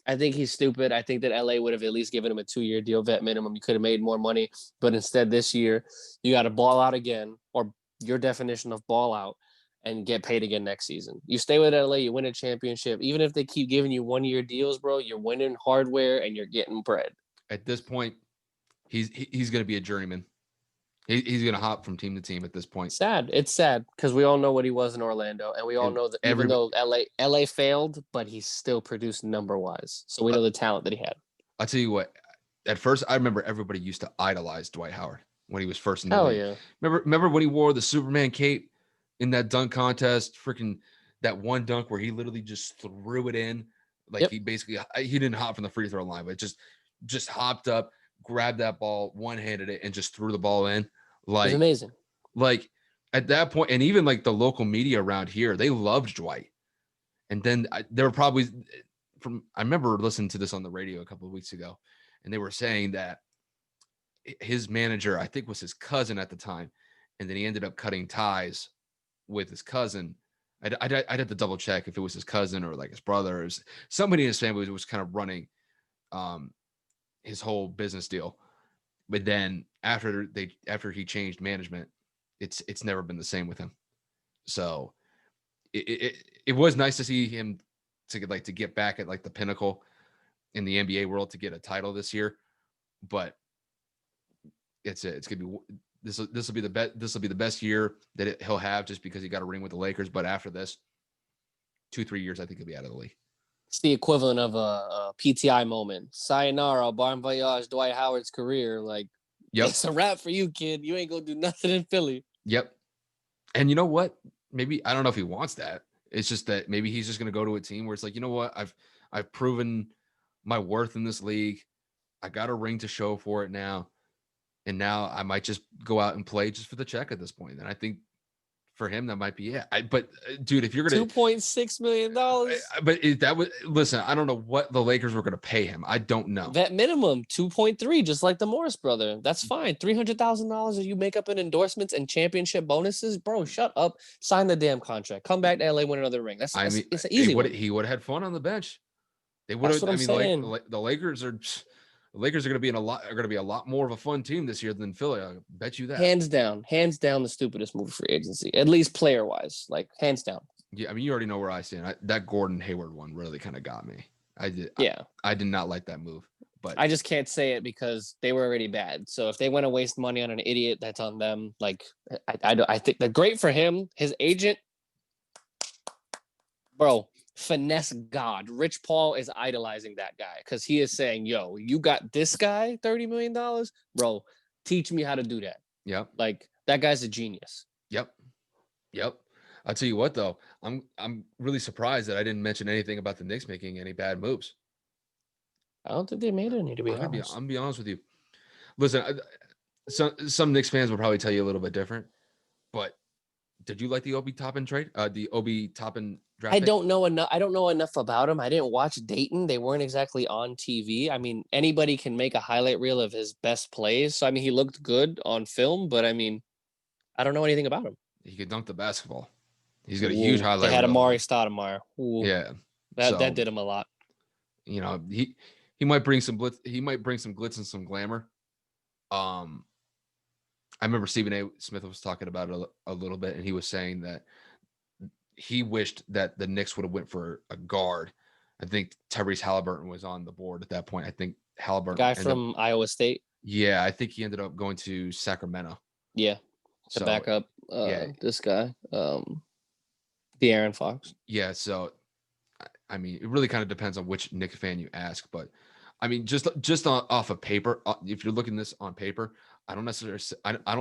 I think he's stupid. I think that LA would have at least given him a 2-year deal, vet minimum. You could have made more money, but instead this year you got to ball out again, or your definition of ball out, and get paid again next season. You stay with LA, you win a championship. Even if they keep giving you 1-year deals, bro, you're winning hardware and you're getting bread. At this point, he's going to be a journeyman. He's going to hop from team to team at this point. Sad. It's sad because we all know what he was in Orlando, and we all know that even though LA failed, but he still produced number wise. So we know the talent that he had. I'll tell you what. At first, I remember everybody used to idolize Dwight Howard when he was first in the Hell league. yeah. Remember when he wore the Superman cape in that dunk contest? Freaking that one dunk where he literally just threw it in. Like he didn't hop from the free throw line, but just hopped up, grabbed that ball, one-handed it, and just threw the ball in. Like, it was amazing. Like at that point, and even like the local media around here, they loved Dwight. And then there were probably I remember listening to this on the radio a couple of weeks ago, and they were saying that his manager, I think was his cousin at the time, and then he ended up cutting ties with his cousin. I'd have to double check if it was his cousin or like his brother or somebody in his family was kind of running his whole business deal. But then after he changed management, it's never been the same with him. So it was nice to see him to get back at like the pinnacle in the NBA world to get a title this year. But it's gonna be this will be the best year that he'll have just because he got a ring with the Lakers. But after this, 2-3 years, I think he'll be out of the league. It's the equivalent of a PTI moment. Sayonara, bon voyage, Dwight Howard's career. Like, it's a wrap for you, kid. You ain't gonna do nothing in Philly. Yep. And you know what? Maybe I don't know if he wants that. It's just that maybe he's just gonna go to a team where it's like, you know what? I've proven my worth in this league. I got a ring to show for it now. And now I might just go out and play just for the check at this point. And I think for him, that might be it. But dude, if you're going to $2.6 million, but that was listen, I don't know what the Lakers were going to pay him. I don't know. That minimum 2.3, just like the Morris brother. That's fine. $300,000 if you make up in endorsements and championship bonuses, bro. Shut up. Sign the damn contract. Come back to LA, win another ring. It's an easy one. He would have had fun on the bench. They would have. That's what I'm saying. Like, the Lakers are going to be a lot more of a fun team this year than Philly. I bet you that. Hands down, the stupidest move for agency, at least player wise, like hands down. Yeah, I mean, you already know where I stand. That Gordon Hayward one really kind of got me. I did. Yeah, I did not like that move, but I just can't say it because they were already bad. So if they want to waste money on an idiot, that's on them. Like, I think that great for him. His agent, bro. Finesse God. Rich Paul is idolizing that guy because he is saying, yo, you got this guy $30 million, bro, teach me how to do that. Yep. Like, that guy's a genius. Yep. I'll tell you what, though, I'm really surprised that I didn't mention anything about the Knicks making any bad moves. I don't think they made any, to be honest. I'm gonna be honest with you. Listen, some Knicks fans will probably tell you a little bit different, but did you like the Obi Toppin trade? The Obi Toppin draft pick? I don't know enough about him. I didn't watch Dayton. They weren't exactly on TV. I mean, anybody can make a highlight reel of his best plays. So I mean, he looked good on film, but I mean, I don't know anything about him. He could dunk the basketball. He's got a huge highlight. They had Amari Stoudemire. Yeah, that did him a lot. You know, he might bring some blitz. He might bring some glitz and some glamour. I remember Stephen A. Smith was talking about it a little bit, and he was saying that he wished that the Knicks would have went for a guard. I think Tyrese Halliburton was on the board at that point. I think Halliburton, guy from Iowa State. Yeah, I think he ended up going to Sacramento. Yeah, to back up this guy, De'Aaron Fox. Yeah, so I mean, it really kind of depends on which Knicks fan you ask, but I mean, just off of paper, if you're looking this on paper, I don't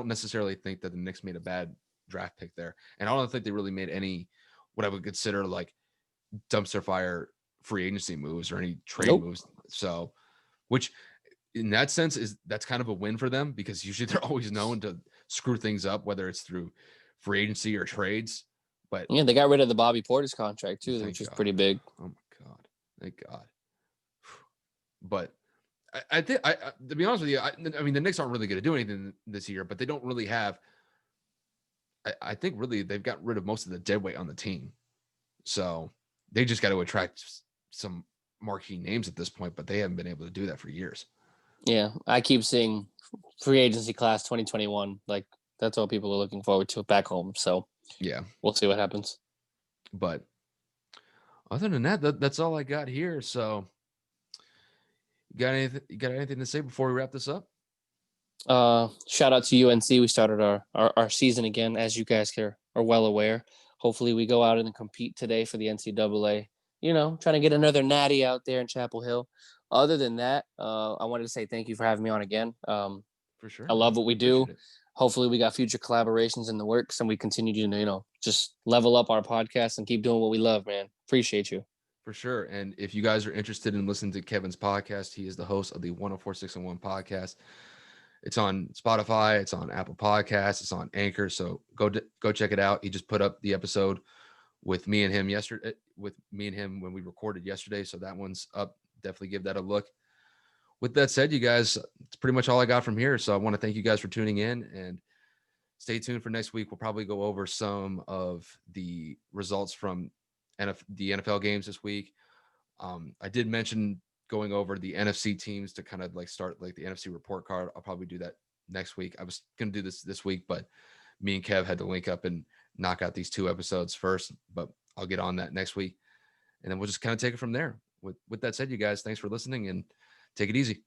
necessarily think that the Knicks made a bad draft pick there, and I don't think they really made any what I would consider like dumpster fire free agency moves or any trade moves. So, which in that sense, that's kind of a win for them because usually they're always known to screw things up, whether it's through free agency or trades. But Yeah, they got rid of the Bobby Portis contract too, thank which is God. pretty big. Oh my God. Thank God. But I think to be honest with you, I mean the Knicks aren't really going to do anything this year, but they don't really have. I think really they've got rid of most of the dead weight on the team, so they just got to attract some marquee names at this point. But they haven't been able to do that for years. Yeah, I keep seeing free agency class 2021. Like that's what people are looking forward to back home. So Yeah, we'll see what happens. but other than that, that's all I got here. So, you got anything to say before we wrap this up? Shout out to UNC. We started our season again, as you guys are well aware. Hopefully, we go out and compete today for the NCAA. You know, trying to get another natty out there in Chapel Hill. Other than that, I wanted to say thank you for having me on again. For I sure, love man. what we do. Appreciate it. Hopefully, we got future collaborations in the works, and we continue to just level up our podcast and keep doing what we love, man. Appreciate you. For sure. And if you guys are interested in listening to Kevin's podcast, he is the host of the 104601 podcast. It's on Spotify, it's on Apple Podcasts, it's on Anchor. So go check it out. He just put up the episode with me and him when we recorded yesterday. So that one's up. Definitely give that a look. With that said, you guys, it's pretty much all I got from here. So I want to thank you guys for tuning in and stay tuned for next week. We'll probably go over some of the results from the NFL games this week. I did mention going over the NFC teams to kind of like start like the NFC report card. I'll probably do that next week. I was going to do this week, but me and Kev had to link up and knock out these 2 episodes first, but I'll get on that next week. And then we'll just kind of take it from there. With that said, you guys, thanks for listening and take it easy.